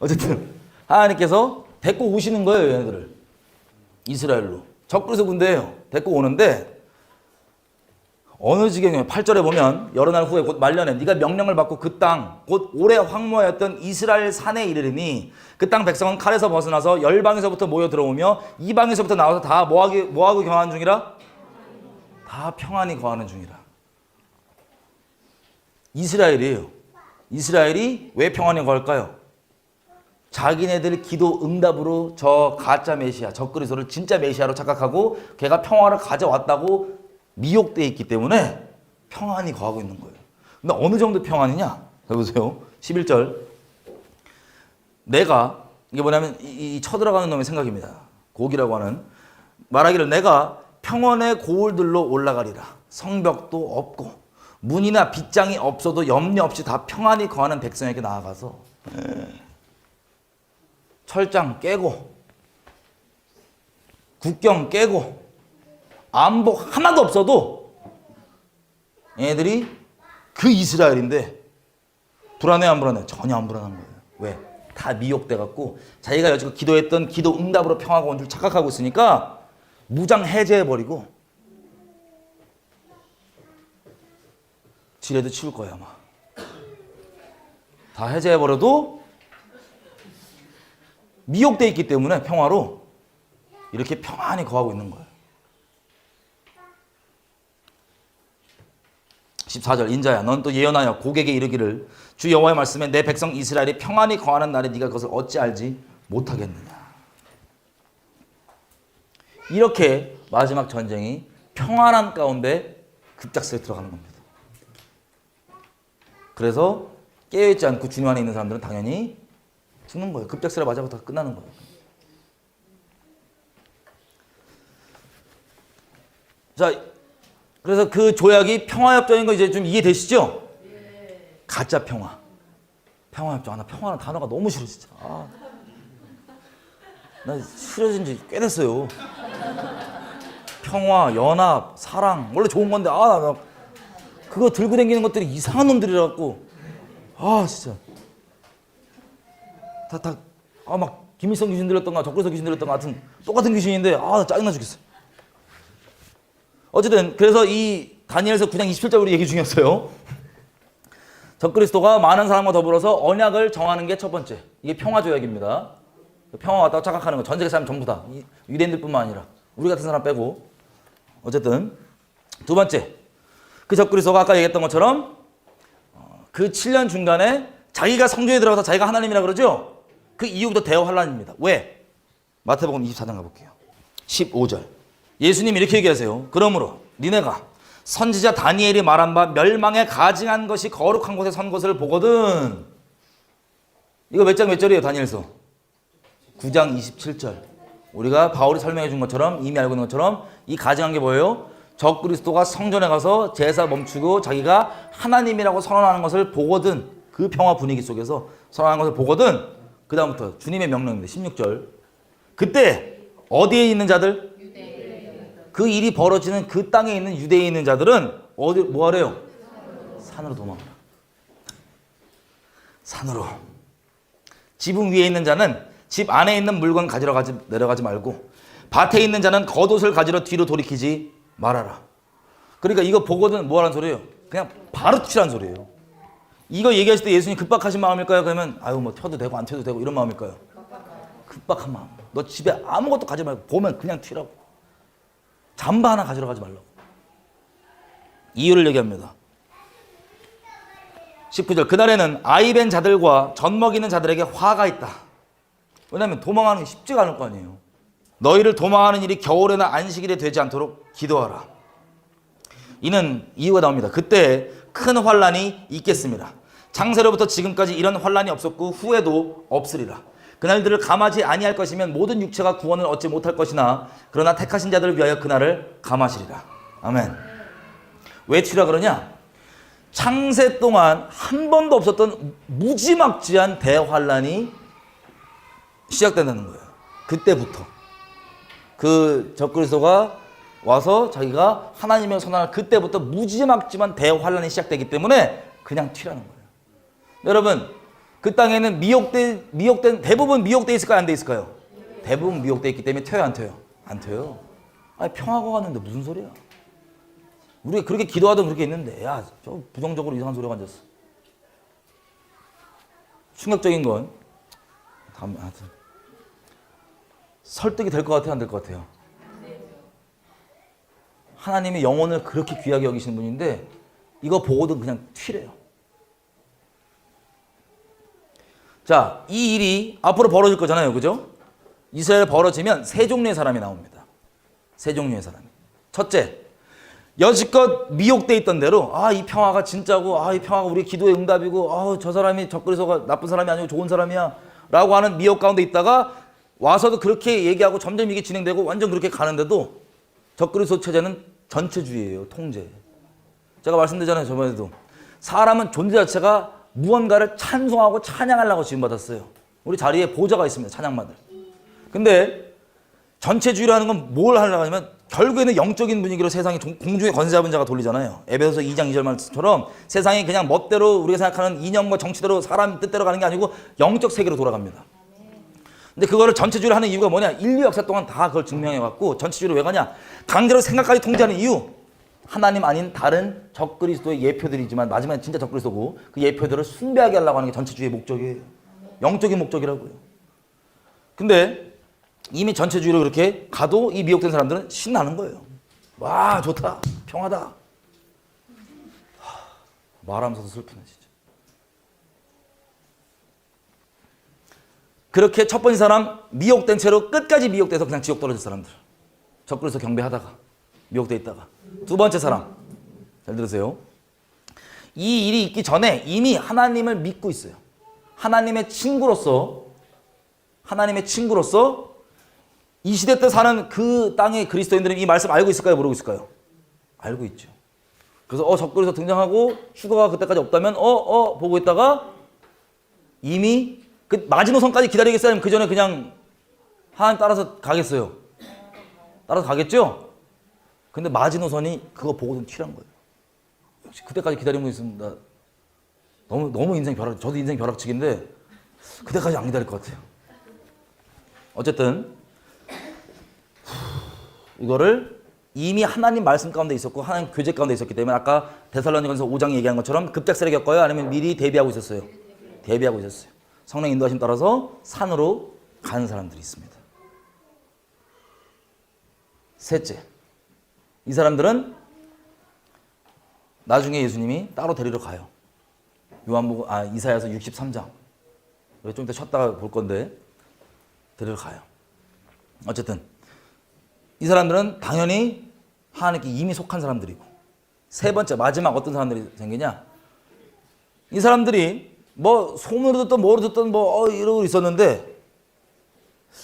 어쨌든 하나님께서 데리고 오시는 거예요 얘네들을. 이스라엘로. 적그리스 군대예요. 데리고 오는데 어느 지경이에요. 8절에 보면 여러 날 후에 곧 말년에 네가 명령을 받고 그 땅 곧 오래 황무하였던 이스라엘 산에 이르리니 그 땅 백성은 칼에서 벗어나서 열방에서부터 모여 들어오며 이방에서부터 나와서 다 뭐하고 경하는 중이라? 다 평안히 거하는 중이라. 이스라엘이에요. 이스라엘이 왜 평안히 거할까요? 자기네들 기도 응답으로 저 가짜 메시아 적그리스도를 진짜 메시아로 착각하고 걔가 평화를 가져왔다고 미혹되어 있기 때문에 평안히 거하고 있는 거예요. 근데 어느 정도 평안이냐? 보세요. 11절. 내가 이게 뭐냐면 이 쳐들어가는 놈의 생각입니다. 곡이라고 하는 말하기를 내가 평원의 고울들로 올라가리라. 성벽도 없고 문이나 빗장이 없어도 염려 없이 다 평안히 거하는 백성에게 나아가서 철장 깨고 국경 깨고 안복 하나도 없어도 얘네들이 그 이스라엘인데 불안해 안 불안해? 전혀 안 불안한 거예요. 왜? 다 미혹돼 갖고 자기가 여지껏 기도했던 기도 응답으로 평화가 온 줄 착각하고 있으니까 무장 해제해버리고 지뢰도 치울 거예요 아마. 다 해제해버려도 미혹돼 있기 때문에 평화로 이렇게 평안히 거하고 있는 거예요. 14절 인자야 넌 또 예언하여 고객에게 이르기를 주 여호와의 말씀에 내 백성 이스라엘이 평안히 거하는 날에 네가 그것을 어찌 알지 못하겠느냐. 이렇게 마지막 전쟁이 평안한 가운데 급작스레 들어가는 겁니다. 그래서 깨어있지 않고 주님 안에 있는 사람들은 당연히 죽는 거예요. 급작스레 맞아서 다 끝나는 거예요. 자, 그래서 그 조약이 평화협정인 거 이제 좀 이해되시죠? 가짜 평화. 평화협정. 나 평화라는 단어가 너무 싫어 진짜. 나 싫어진 지 꽤 됐어요. 평화, 연합, 사랑 원래 좋은 건데 나 그거 들고 다니는 것들이 이상한 놈들이라 갖고 진짜 막 김일성 귀신 들렸던가 적그리스도 귀신 들렸던가 하여튼 똑같은 귀신인데 나 짜증나 죽겠어. 어쨌든 그래서 이 다니엘서 9장 27절 우리 얘기 중이었어요. 적그리스도가 많은 사람과 더불어서 언약을 정하는 게 첫 번째. 이게 평화조약입니다. 평화 왔다고 착각하는 거. 전 세계 사람 전부 다. 유대인들뿐만 아니라 우리 같은 사람 빼고. 어쨌든 두 번째. 그 적그리스도가 아까 얘기했던 것처럼 그 7년 중간에 자기가 성전에 들어가서 자기가 하나님이라 그러죠. 그 이후부터 대환란입니다. 왜? 마태복음 24장 가볼게요. 15절. 예수님 이렇게 얘기하세요. 그러므로 니네가 선지자 다니엘이 말한 바 멸망에 가증한 것이 거룩한 곳에 선 것을 보거든. 이거 몇 장 몇 절이에요? 다니엘서 9장 27절. 우리가 바울이 설명해 준 것처럼 이미 알고 있는 것처럼 이 가증한 게 뭐예요? 적그리스도가 성전에 가서 제사 멈추고 자기가 하나님이라고 선언하는 것을 보거든. 그 평화 분위기 속에서 선언하는 것을 보거든. 그 다음부터 주님의 명령입니다. 16절. 그때 어디에 있는 자들? 그 일이 벌어지는 그 땅에 있는 유대에 있는 자들은 어디 뭐 하래요? 산으로 도망가라. 산으로. 지붕 위에 있는 자는 집 안에 있는 물건 가지러 내려가지 말고 밭에 있는 자는 겉옷을 가지러 뒤로 돌이키지 말아라. 그러니까 이거 보거든 뭐 하라는 소리예요? 그냥 바로 튀라는 소리예요. 이거 얘기하실 때 예수님 급박하신 마음일까요? 그러면 뭐 튀어도 되고 안 튀어도 되고 이런 마음일까요? 급박한 마음. 너 집에 아무것도 가지 말고 보면 그냥 튀라고. 잠바 하나 가지러 가지 말라고. 이유를 얘기합니다. 19절. 그날에는 아이 벤 자들과 젖 먹이는 자들에게 화가 있다. 왜냐하면 도망하는 게 쉽지가 않을 거 아니에요. 너희를 도망하는 일이 겨울에나 안식일에 되지 않도록 기도하라. 이는 이유가 나옵니다. 그때 큰 환란이 있겠습니다. 창세로부터 지금까지 이런 환란이 없었고 후에도 없으리라. 그날들을 감하지 아니할 것이면 모든 육체가 구원을 얻지 못할 것이나 그러나 택하신 자들을 위하여 그날을 감하시리라. 아멘. 왜 튀라 그러냐? 창세 동안 한 번도 없었던 무지막지한 대환란이 시작된다는 거예요. 그때부터 그 적그리스도가 와서 자기가 하나님의 선언을 그때부터 무지막지한 대환란이 시작되기 때문에 그냥 튀라는 거예요. 여러분 그 땅에는 미혹된 대부분 미혹돼 있을까요? 안 돼 있을까요? 대부분 미혹돼 있기 때문에 튀어요? 안 튀어요? 안 튀어요. 아니 평화가 왔는데 무슨 소리야? 우리가 그렇게 기도하던 그렇게 있는데 저 부정적으로 이상한 소리가 앉았어. 충격적인 건 하여튼 설득이 될 것 같아요? 안 될 것 같아요? 하나님이 영혼을 그렇게 귀하게 여기시는 분인데 이거 보고도 그냥 튀래요. 자, 이 일이 앞으로 벌어질 거잖아요. 그죠? 이스라엘에 벌어지면 세 종류의 사람이 나옵니다. 세 종류의 사람이. 첫째, 여지껏 미혹돼 있던 대로 이 평화가 진짜고 이 평화가 우리 기도의 응답이고 저 사람이 적그리스도가 나쁜 사람이 아니고 좋은 사람이야 라고 하는 미혹 가운데 있다가 와서도 그렇게 얘기하고 점점 이게 진행되고 완전 그렇게 가는데도 적그리스도 체제는 전체주의예요. 통제. 제가 말씀드렸잖아요. 저번에도. 사람은 존재 자체가 무언가를 찬송하고 찬양하려고 지음받았어요. 우리 자리에 보좌가 있습니다. 찬양마들. 근데 전체주의라는 건 뭘 하려고 하냐면 결국에는 영적인 분위기로 세상이 공중의 권세 잡은 자가 돌리잖아요. 에베소서 2장 2절 말씀처럼 세상이 그냥 멋대로 우리가 생각하는 이념과 정치대로 사람 뜻대로 가는 게 아니고 영적 세계로 돌아갑니다. 근데 그거를 전체주의로 하는 이유가 뭐냐? 인류 역사 동안 다 그걸 증명해왔고 전체주의로 왜 가냐? 강제로 생각까지 통제하는 이유. 하나님 아닌 다른 적그리스도의 예표들이지만 마지막에 진짜 적그리스도고 그 예표들을 숭배하게 하려고 하는 게 전체주의의 목적이에요. 영적인 목적이라고요. 근데 이미 전체주의로 그렇게 가도 이 미혹된 사람들은 신나는 거예요. 와 좋다. 평화다. 말하면서도 슬프네 진짜. 그렇게 첫 번째 사람 미혹된 채로 끝까지 미혹돼서 그냥 지옥 떨어질 사람들. 적그리스도 경배하다가 미혹돼 있다가. 두 번째 사람 잘 들으세요. 이 일이 있기 전에 이미 하나님을 믿고 있어요. 하나님의 친구로서 이 시대 때 사는 그 땅의 그리스도인들은 이 말씀 알고 있을까요? 모르고 있을까요? 알고 있죠. 그래서 적그리스도 등장하고 휴거가 그때까지 없다면 보고 있다가 이미 그 마지노선까지 기다리겠어요? 아니면 그 전에 그냥 하나님 따라서 가겠어요? 따라서 가겠죠? 근데 마지노선이 그거 보고는 튀란 거예요. 혹시 그때까지 기다리는 거 있습니다. 너무 인생 벼락, 저도 인생 벼락치기인데 그때까지 안 기다릴 것 같아요. 어쨌든 이거를 이미 하나님 말씀 가운데 있었고 하나님 교제 가운데 있었기 때문에 아까 데살로니가서 5장 얘기한 것처럼 급작스레 겪어요? 아니면 미리 대비하고 있었어요? 대비하고 있었어요. 성령 인도하심 따라서 산으로 가는 사람들이 있습니다. 셋째, 이 사람들은 나중에 예수님이 따로 데리러 가요. 이사야서 63장. 좀 이따 쉬었다가 볼 건데 데리러 가요. 어쨌든 이 사람들은 당연히 하나님께 이미 속한 사람들이고, 세 번째 마지막 어떤 사람들이 생기냐? 이 사람들이 뭐 소문으로 듣던 뭐로 듣던 이러고 있었는데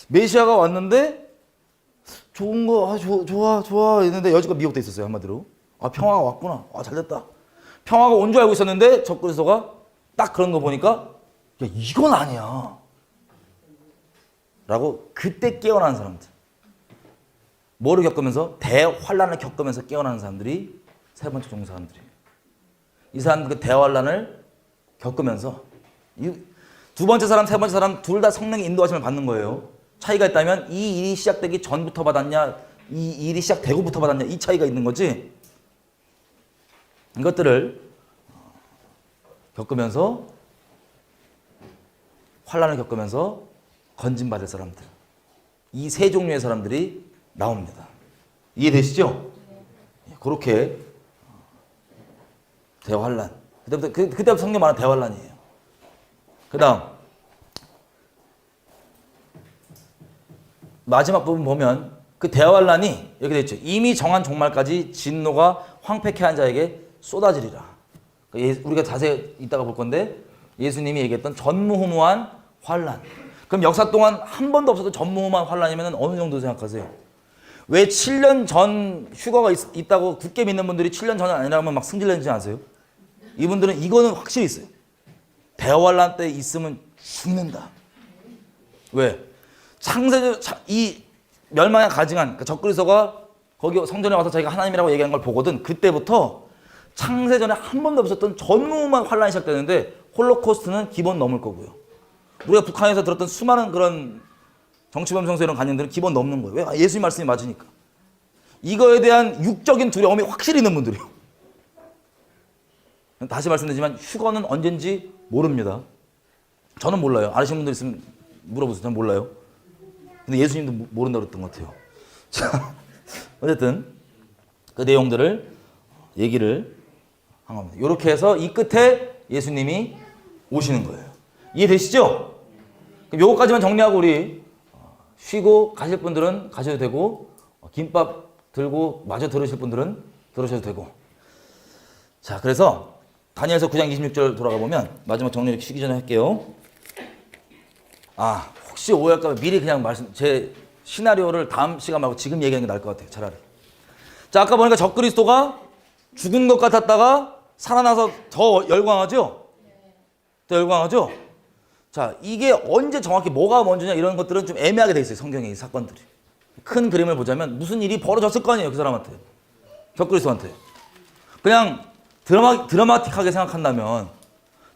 메시아가 왔는데 좋은 거 좋아 했는데 여지껏 미혹돼 있었어요. 한마디로 평화가 왔구나, 잘됐다, 평화가 온 줄 알고 있었는데 적그리스도가 딱 그런 거 보니까 야 이건 아니야 라고 그때 깨어나는 사람들, 뭐를 겪으면서? 대환란을 겪으면서 깨어나는 사람들이 세 번째 종류 사람들이에요. 이 사람들 그 대환란을 겪으면서 두 번째 사람, 세 번째 사람 둘 다 성령의 인도하심을 받는 거예요. 차이가 있다면 이 일이 시작되기 전부터 받았냐, 이 일이 시작되고부터 받았냐, 이 차이가 있는 거지. 이것들을 겪으면서 환란을 겪으면서 건진받을 사람들, 이 세 종류의 사람들이 나옵니다. 이해되시죠? 그렇게 대환란. 그때부터 성경 말하는 대환란이에요. 그 다음 마지막 부분 보면 그 대환란이 이렇게 되어 있죠. 이미 정한 종말까지 진노가 황폐케 한 자에게 쏟아지리라. 우리가 자세히 이따가 볼 건데 예수님이 얘기했던 전무후무한 환란. 그럼 역사 동안 한 번도 없었던 전무후무한 환란이면 어느 정도 생각하세요? 왜 7년 전 휴거가 있다고 굳게 믿는 분들이 7년 전은 아니라면 막 승질내지 아세요? 이분들은 이거는 확실히 있어요. 대환란 때 있으면 죽는다. 왜? 이 멸망에 가증한 적그리스도가 거기 성전에 와서 자기가 하나님이라고 얘기한 걸 보거든. 그때부터 창세전에 한 번도 없었던 전무후무한 환란이 시작되는데 홀로코스트는 기본 넘을 거고요. 우리가 북한에서 들었던 수많은 그런 정치범 이런 관념들은 기본 넘는 거예요. 왜? 예수님 말씀이 맞으니까. 이거에 대한 육적인 두려움이 확실히 있는 분들이에요. 다시 말씀드리지만 휴거는 언젠지 모릅니다. 저는 몰라요. 아시는 분들 있으면 물어보세요. 저는 몰라요. 근데 예수님도 모른다고 그랬던 것 같아요. 자, 어쨌든 그 내용들을 얘기를 한 겁니다. 이렇게 해서 이 끝에 예수님이 오시는 거예요. 이해되시죠? 그럼 요거까지만 정리하고 우리 쉬고 가실 분들은 가셔도 되고 김밥 들고 마저 들으실 분들은 들으셔도 되고. 자, 그래서 다니엘서 9장 26절 돌아가 보면 마지막 정리 쉬기 전에 할게요. 혹시 오해할까 봐 미리 그냥 제 시나리오를 다음 시간 말고 지금 얘기하는 게 나을 것 같아요. 차라리. 자, 아까 보니까 적그리스도가 죽은 것 같았다가 살아나서 더 열광하죠? 더 열광하죠? 자, 이게 언제 정확히 뭐가 먼저냐 이런 것들은 좀 애매하게 돼 있어요. 성경에 이 사건들이. 큰 그림을 보자면 무슨 일이 벌어졌을 거 아니에요. 그 사람한테. 적그리스도한테. 그냥 드라마틱하게 생각한다면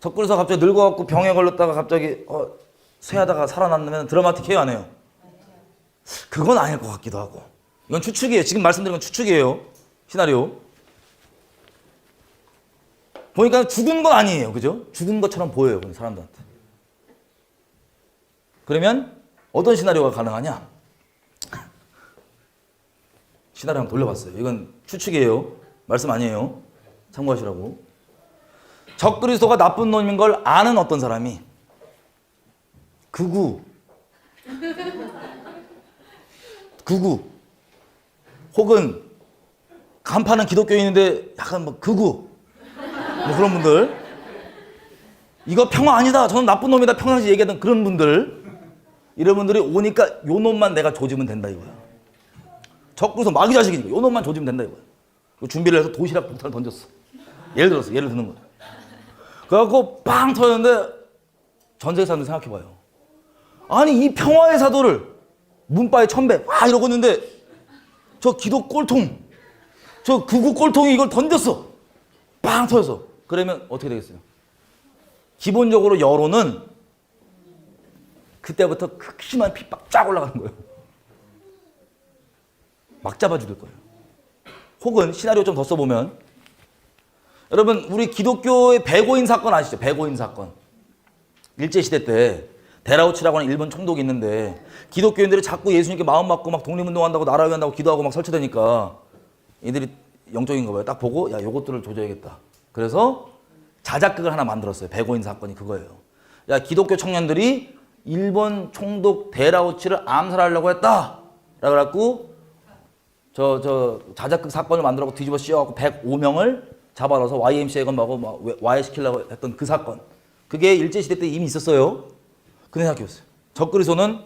적그리스도가 갑자기 늙어갖고 병에 걸렸다가 갑자기 쇠하다가 살아났으면 드라마틱해요, 안 해요? 그건 아닐 것 같기도 하고. 이건 추측이에요. 지금 말씀드린 건 추측이에요. 시나리오. 보니까 죽은 건 아니에요. 그죠? 죽은 것처럼 보여요. 사람들한테. 그러면 어떤 시나리오가 가능하냐? 시나리오 한번 돌려봤어요. 이건 추측이에요. 말씀 아니에요. 참고하시라고. 적그리스도가 나쁜 놈인 걸 아는 어떤 사람이 극우 혹은 간판은 기독교인인데 약간 극우 뭐 그런 분들, 이거 평화 아니다, 저는 나쁜 놈이다 평상시 얘기하던 그런 분들, 이런 분들이 오니까 요 놈만 내가 조지면 된다 이거야. 적그리스도 마귀 자식이니까 요 놈만 조지면 된다 이거야. 준비를 해서 도시락 폭탄을 던졌어. 예를 드는 거야. 그래갖고 빵 터졌는데 전 세계 사람들 생각해봐요. 아니 이 평화의 사도를 문바에 1000배 막 이러고 있는데 저 기도 꼴통, 저 극우 꼴통이 이걸 던졌어. 빵 터져서. 그러면 어떻게 되겠어요? 기본적으로 여론은 그때부터 극심한 핍박 쫙 올라가는 거예요. 막 잡아 죽일 거예요. 혹은 시나리오 좀 더 써보면, 여러분 우리 기독교의 백오인 사건 아시죠? 백오인 사건. 일제시대 때 데라우치라고 하는 일본 총독이 있는데 기독교인들이 자꾸 예수님께 마음 받고 막 독립운동한다고 나라 위한다고 기도하고 막 설치되니까 이들이 영적인가 봐요. 딱 보고 야 요것들을 조져야겠다. 그래서 자작극을 하나 만들었어요. 백오인 사건이 그거예요. 야 기독교 청년들이 일본 총독 데라우치를 암살하려고 했다. 라고 저 자작극 사건을 만들어서 뒤집어 씌워갖고 105명을 잡아넣어서 YMCA 건하고 막 와해시키려고 했던 그 사건. 그게 일제시대 때 이미 있었어요. 근데 생각해보세요. 적그리스도는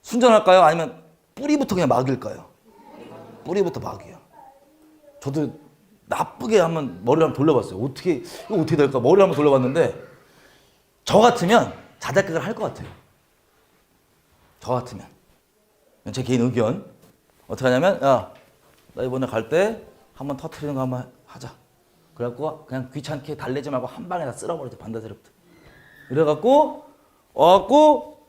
순전할까요? 아니면 뿌리부터 그냥 막일까요? 뿌리부터 막이야. 저도 나쁘게 한번 머리를 한번 돌려봤어요. 이거 어떻게 될까? 머리를 한번 돌려봤는데 저 같으면 자작극을 할 것 같아요. 저 같으면. 제 개인 의견. 어떻게 하냐면, 야, 나 이번에 갈 때 한번 터트리는 거 한번 하자. 그래갖고 그냥 귀찮게 달래지 말고 한 방에 다 쓸어버리자, 반대세력부터. 이래갖고 와갖고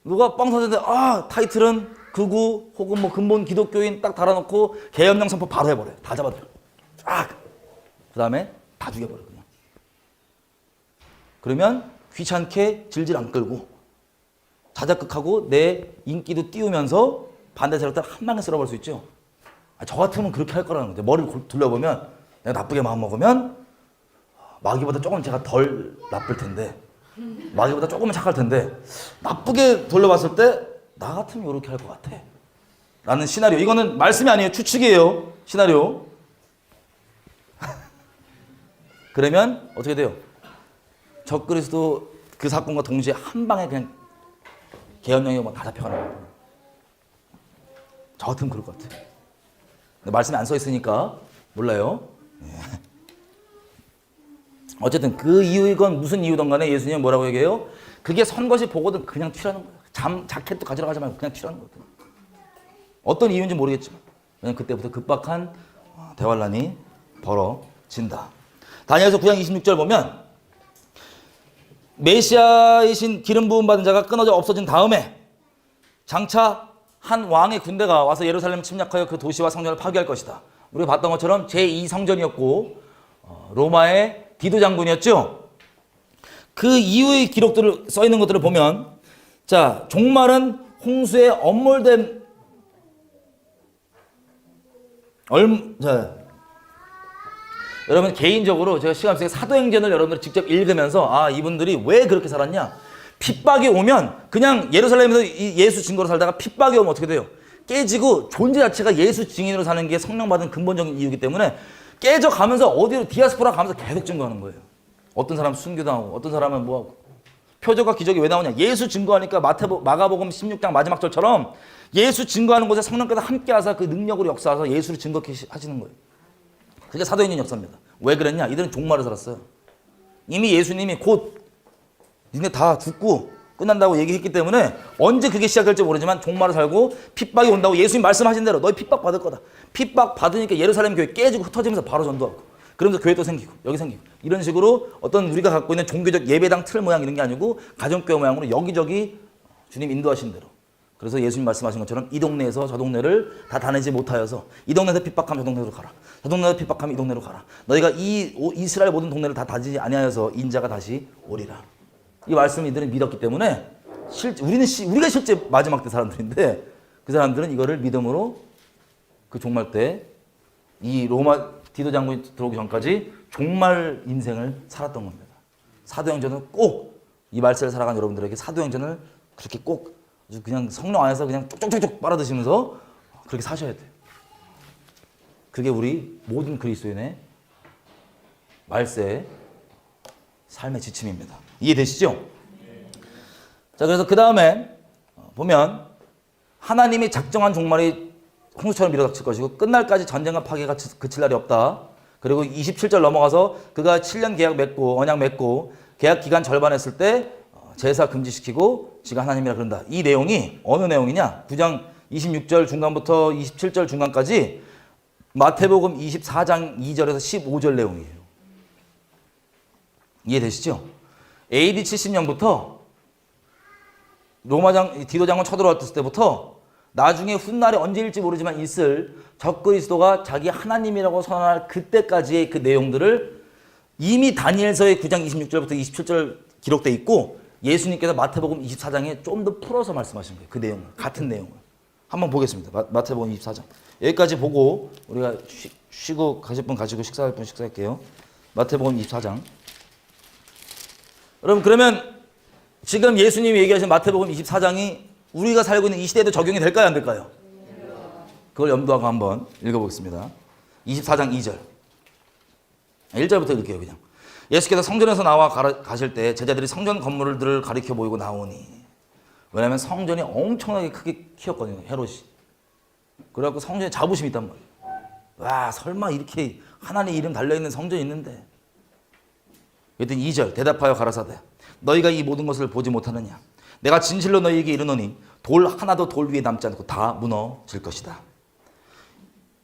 누가 빵 터졌는데 타이틀은 극우 혹은 뭐 근본 기독교인 딱 달아놓고 계엄령 선포 바로 해버려요. 다 잡아들여. 쫙. 그 다음에 다 죽여버려 그냥. 그러면 귀찮게 질질 안 끌고 자작극하고 내 인기도 띄우면서 반대 세력들 한 방에 쓸어버릴 수 있죠. 저 같으면 그렇게 할 거라는 거죠. 머리를 돌려보면 내가 나쁘게 마음먹으면 마귀보다 조금 제가 덜 나쁠 텐데, 마귀보다 조금은 착할 텐데, 나쁘게 돌려봤을 때 나 같으면 이렇게 할 것 같아 라는 시나리오. 이거는 말씀이 아니에요. 추측이에요. 시나리오. 그러면 어떻게 돼요? 적그리스도 그 사건과 동시에 한 방에 그냥 계엄령이 막 다 잡혀가는 거예요. 저 같으면 그럴 것 같아요. 근데 말씀이 안 써 있으니까 몰라요. 어쨌든 그 이유이건 무슨 이유든 간에 예수님은 뭐라고 얘기해요? 그게 선것이 보거든 그냥 튀라는 거예요. 자켓도 가지러 가지 말고 그냥 튀라는 거거든. 어떤 이유인지 모르겠지만 그냥 그때부터 급박한 대환란이 벌어진다. 다니엘서 9장 26절 보면 메시아이신 기름 부음 받은 자가 끊어져 없어진 다음에 장차 한 왕의 군대가 와서 예루살렘을 침략하여 그 도시와 성전을 파괴할 것이다. 우리가 봤던 것처럼 제2성전이었고 로마의 디도 장군이었죠. 그 이후의 기록들을 써 있는 것들을 보면 자, 종말은 홍수에 엄몰된 여러분 개인적으로 제가 시간 없으니까 사도행전을 여러분들 직접 읽으면서 이분들이 왜 그렇게 살았냐. 핍박이 오면 그냥 예루살렘에서 예수 증거로 살다가 핍박이 오면 어떻게 돼요? 깨지고 존재 자체가 예수 증인으로 사는 게 성령 받은 근본적인 이유이기 때문에 깨져가면서 어디로 디아스포라 가면서 계속 증거하는 거예요. 어떤 사람은 순교당하고 어떤 사람은 뭐하고. 표적과 기적이 왜 나오냐. 예수 증거하니까 마가복음 16장 마지막 절처럼 예수 증거하는 곳에 성령께서 함께 하사 그 능력으로 역사하셔서 예수를 증거케 하시는 거예요. 그게 사도행전 역사입니다. 왜 그랬냐? 이들은 종말을 살았어요. 이미 예수님이 곧 니네 다 죽고 끝난다고 얘기했기 때문에 언제 그게 시작될지 모르지만 종말을 살고 핍박이 온다고 예수님 말씀하신 대로 너희 핍박 받을 거다. 핍박 받으니까 예루살렘 교회 깨지고 흩어지면서 바로 전도하고 그러면서 교회 또 생기고 여기 생기고 이런 식으로 어떤 우리가 갖고 있는 종교적 예배당 틀 모양 이런 게 아니고 가정교회 모양으로 여기저기 주님 인도하신 대로. 그래서 예수님 말씀하신 것처럼 이 동네에서 저 동네를 다 다니지 못하여서 이 동네에서 핍박하면 저 동네로 가라. 저 동네에서 핍박하면 이 동네로 가라. 너희가 이 이스라엘 모든 동네를 다 다니지 아니하여서 인자가 다시 오리라. 이 말씀을 이들은 믿었기 때문에 우리가 실제 마지막 때 사람들인데 그 사람들은 이거를 믿음으로 그 종말 때 이 로마 디도 장군이 들어오기 전까지 종말 인생을 살았던 겁니다. 사도행전은 꼭 이 말씀을 살아간 여러분들에게 사도행전을 그렇게 꼭 아주 그냥 성령 안에서 그냥 쪽쪽쪽쪽 빨아드시면서 그렇게 사셔야 돼요. 그게 우리 모든 그리스도인의 말세의 삶의 지침입니다. 이해되시죠? 자, 그래서 그 다음에 보면 하나님이 작정한 종말이 홍수처럼 밀어닥칠 것이고 끝날까지 전쟁과 파괴가 그칠 날이 없다. 그리고 27절 넘어가서 그가 7년 계약 맺고 언약 맺고 계약 기간 절반 했을 때 제사 금지시키고 지가 하나님이라 그런다. 이 내용이 어느 내용이냐? 9장 26절 중간부터 27절 중간까지 마태복음 24장 2절에서 15절 내용이에요. 이해되시죠? AD 70년부터 디도 장군 쳐들어왔을 때부터 나중에 훗날에 언제일지 모르지만 있을 적그리스도가 자기 하나님이라고 선언할 그때까지의 그 내용들을 이미 다니엘서의 9장 26절부터 27절 기록돼 있고 예수님께서 마태복음 24장에 좀 더 풀어서 말씀하신 거예요. 그 내용을, 같은 내용을. 한번 보겠습니다. 마태복음 24장. 여기까지 보고 우리가 쉬고 가실 분 가시고 식사할 분 식사할게요. 마태복음 24장. 여러분 그러면 지금 예수님이 얘기하신 마태복음 24장이 우리가 살고 있는 이 시대에도 적용이 될까요? 안 될까요? 그걸 염두하고 한번 읽어보겠습니다. 24장 2절. 1절부터 읽을게요. 그냥. 예수께서 성전에서 나와 가실 때 제자들이 성전 건물들을 가리켜 보이고 나오니, 왜냐하면 성전이 엄청나게 크게 키웠거든요. 헤롯이. 그래갖고 성전에 자부심이 있단 말이에요. 와, 설마 이렇게 하나님 이름 달려있는 성전이 있는데. 그랬더니 2절 대답하여 가라사대 너희가 이 모든 것을 보지 못하느냐? 내가 진실로 너희에게 이르노니 돌 하나도 돌 위에 남지 않고 다 무너질 것이다.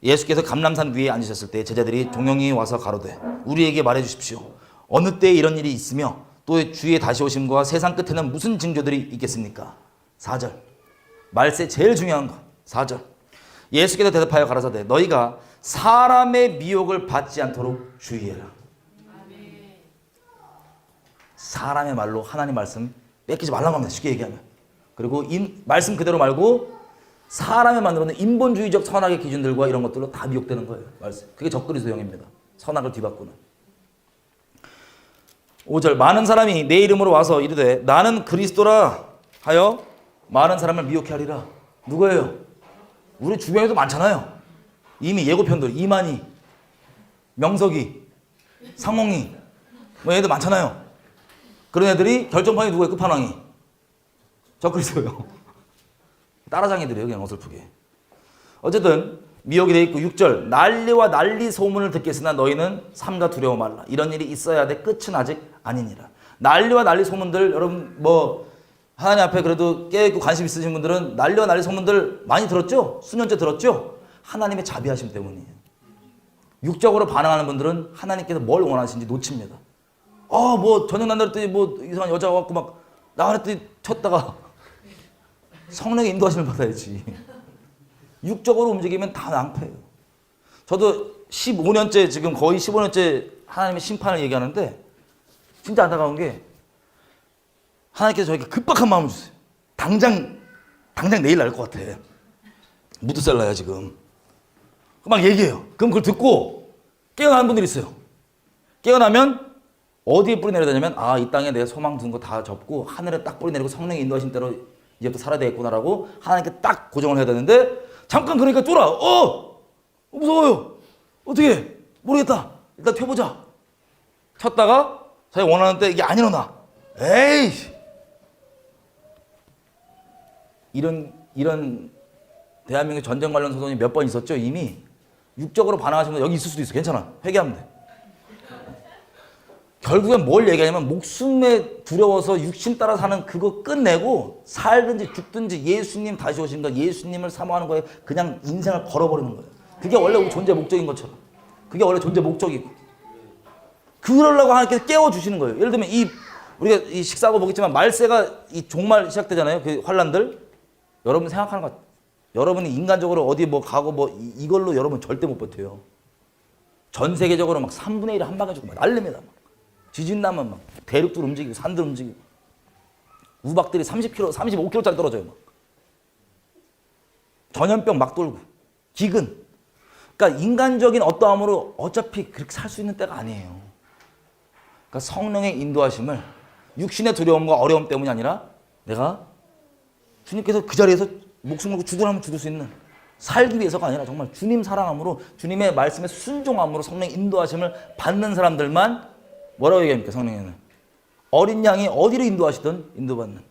예수께서 감람산 위에 앉으셨을 때 제자들이 종영이 와서 가로되 우리에게 말해 주십시오. 어느 때에 이런 일이 있으며 또 주의 다시 오심과 세상 끝에는 무슨 징조들이 있겠습니까? 4절 말세 제일 중요한 거 4절 예수께서 대답하여 가라사대 너희가 사람의 미혹을 받지 않도록 주의해라. 사람의 말로 하나님 말씀 뺏기지 말라고 합니다. 쉽게 얘기하면. 그리고 말씀 그대로 말고 사람의 만들어낸 인본주의적 선악의 기준들과 이런 것들로 다 미혹되는 거예요. 말씀. 그게 적그리스도형입니다. 선악을 뒤바꾸는. 5절 많은 사람이 내 이름으로 와서 이르되 나는 그리스도라 하여 많은 사람을 미혹해 하리라. 누구예요? 우리 주변에도 많잖아요. 이미 예고편들 이만희, 명석이, 상몽이 뭐 얘들 많잖아요. 그런 애들이 결정판이 누구예요? 끝판왕이. 적그리스도예요. 따라장애들이에요. 그냥 어설프게. 어쨌든 미혹이 돼 있고 6절 난리와 난리 소문을 듣겠으나 너희는 삼가 두려워 말라. 이런 일이 있어야 돼. 끝은 아직 아니니라. 난리와 난리 소문들 여러분 뭐 하나님 앞에 그래도 깨있고 관심 있으신 분들은 난리와 난리 소문들 많이 들었죠? 수년째 들었죠? 하나님의 자비하심 때문이에요. 육적으로 반응하는 분들은 하나님께서 뭘 원하시는지 놓칩니다. 뭐 저녁 난다 그랬더니 뭐 이상한 여자가 왔고 막 나가랬더니 쳤다가 성령의 인도하심을 받아야지. 육적으로 움직이면 다 낭패예요. 저도 15년째 지금 거의 15년째 하나님의 심판을 얘기하는데 진짜 안타까운 게 하나님께서 저에게 급박한 마음을 주세요. 당장 내일 날 것 같아. 무드셀라야 지금. 막 얘기해요. 그럼 그걸 듣고 깨어나는 분들이 있어요. 깨어나면 어디에 뿌리 내려다냐면 이 땅에 내 소망 둔 거 다 접고 하늘에 딱 뿌리 내리고 성령의 인도하신 대로 이제부터 살아야 되겠구나라고 하나님께 딱 고정을 해야 되는데 잠깐 그러니까 쫄아. 무서워요. 어떻게 모르겠다. 일단 펴보자. 쳤다가 자기 원하는 때 이게 안 일어나. 에이 이런 대한민국 전쟁 관련 소송이 몇 번 있었죠. 이미 육적으로 반항하시는 분 여기 있을 수도 있어. 괜찮아. 회개하면 돼. 결국엔 뭘 얘기하냐면 목숨에 두려워서 육신 따라 사는 그거 끝내고 살든지 죽든지 예수님 다시 오신 거 예수님을 사모하는 거에 그냥 인생을 걸어버리는 거예요. 그게 원래 우리 존재 목적인 것처럼. 그게 원래 존재 목적이고. 그러려고 하나님께서 깨워주시는 거예요. 예를 들면 우리가 이 식사하고 보겠지만 말세가 이 종말 시작되잖아요. 그 환란들. 여러분 생각하는 것 여러분이 인간적으로 어디 뭐 가고 뭐 이걸로 여러분 절대 못 버텨요. 전 세계적으로 막 3분의 1을 한 방에 주고 막 난립니다. 지진 나면 막 대륙들 움직이고 산들 움직이고 우박들이 30km, 35km짜리 떨어져요. 막. 전염병 막 돌고 기근. 그러니까 인간적인 어떠함으로 어차피 그렇게 살 수 있는 때가 아니에요. 그러니까 성령의 인도하심을 육신의 두려움과 어려움 때문이 아니라 내가 주님께서 그 자리에서 목숨 걸고 죽으라면 죽을 수 있는 살기 위해서가 아니라 정말 주님 사랑함으로 주님의 말씀에 순종함으로 성령 인도하심을 받는 사람들만 뭐라고 얘기합니까? 성령에는 어린 양이 어디로 인도하시든 인도받는.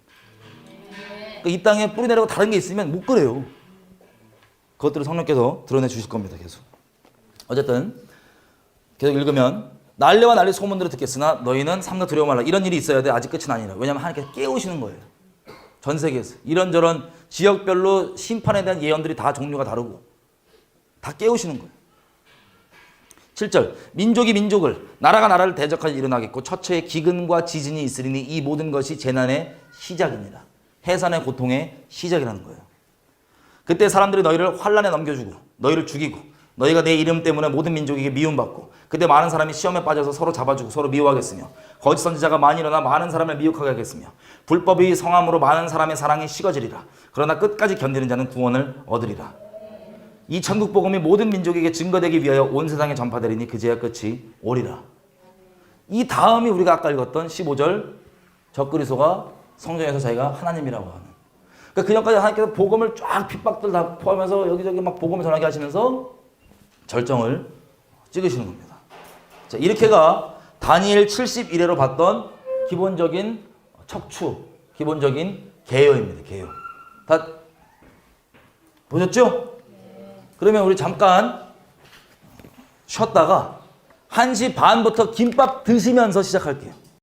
그러니까 이 땅에 뿌리 내리고 다른 게 있으면 못 그래요. 그것들을 성령께서 드러내 주실 겁니다. 계속. 어쨌든 계속 읽으면 난리와 난리 소문들을 듣겠으나 너희는 삼가 두려워 말라. 이런 일이 있어야 돼. 아직 끝은 아니라. 왜냐하면 하나님께서 깨우시는 거예요. 전 세계에서 이런저런 지역별로 심판에 대한 예언들이 다 종류가 다르고 다 깨우시는 거예요. 7절 민족이 민족을 나라가 나라를 대적하여 일어나겠고 처처에 기근과 지진이 있으리니 이 모든 것이 재난의 시작이니라. 해산의 고통의 시작이라는 거예요. 그때 사람들이 너희를 환란에 넘겨주고 너희를 죽이고 너희가 내 이름 때문에 모든 민족에게 미움받고 그때 많은 사람이 시험에 빠져서 서로 잡아주고 서로 미워하겠으며 거짓 선지자가 많이 일어나 많은 사람을 미혹하게 하겠으며 불법이 성함으로 많은 사람의 사랑이 식어지리라. 그러나 끝까지 견디는 자는 구원을 얻으리라. 이 천국 복음이 모든 민족에게 증거되기 위하여 온 세상에 전파되리니 그제야 끝이 오리라. 이 다음이 우리가 아까 읽었던 15절 적그리스도가 성경에서 자기가 하나님이라고 하는. 그러니까 그 전까지 하나님께서 복음을 쫙 핍박들 다 포함해서 여기저기 막 복음을 전하게 하시면서 절정을 찍으시는 겁니다. 자, 이렇게가 다니엘 71회로 봤던 기본적인 척추, 기본적인 개요입니다. 개요. 다 보셨죠? 그러면 우리 잠깐 쉬었다가 1시 반부터 김밥 드시면서 시작할게요.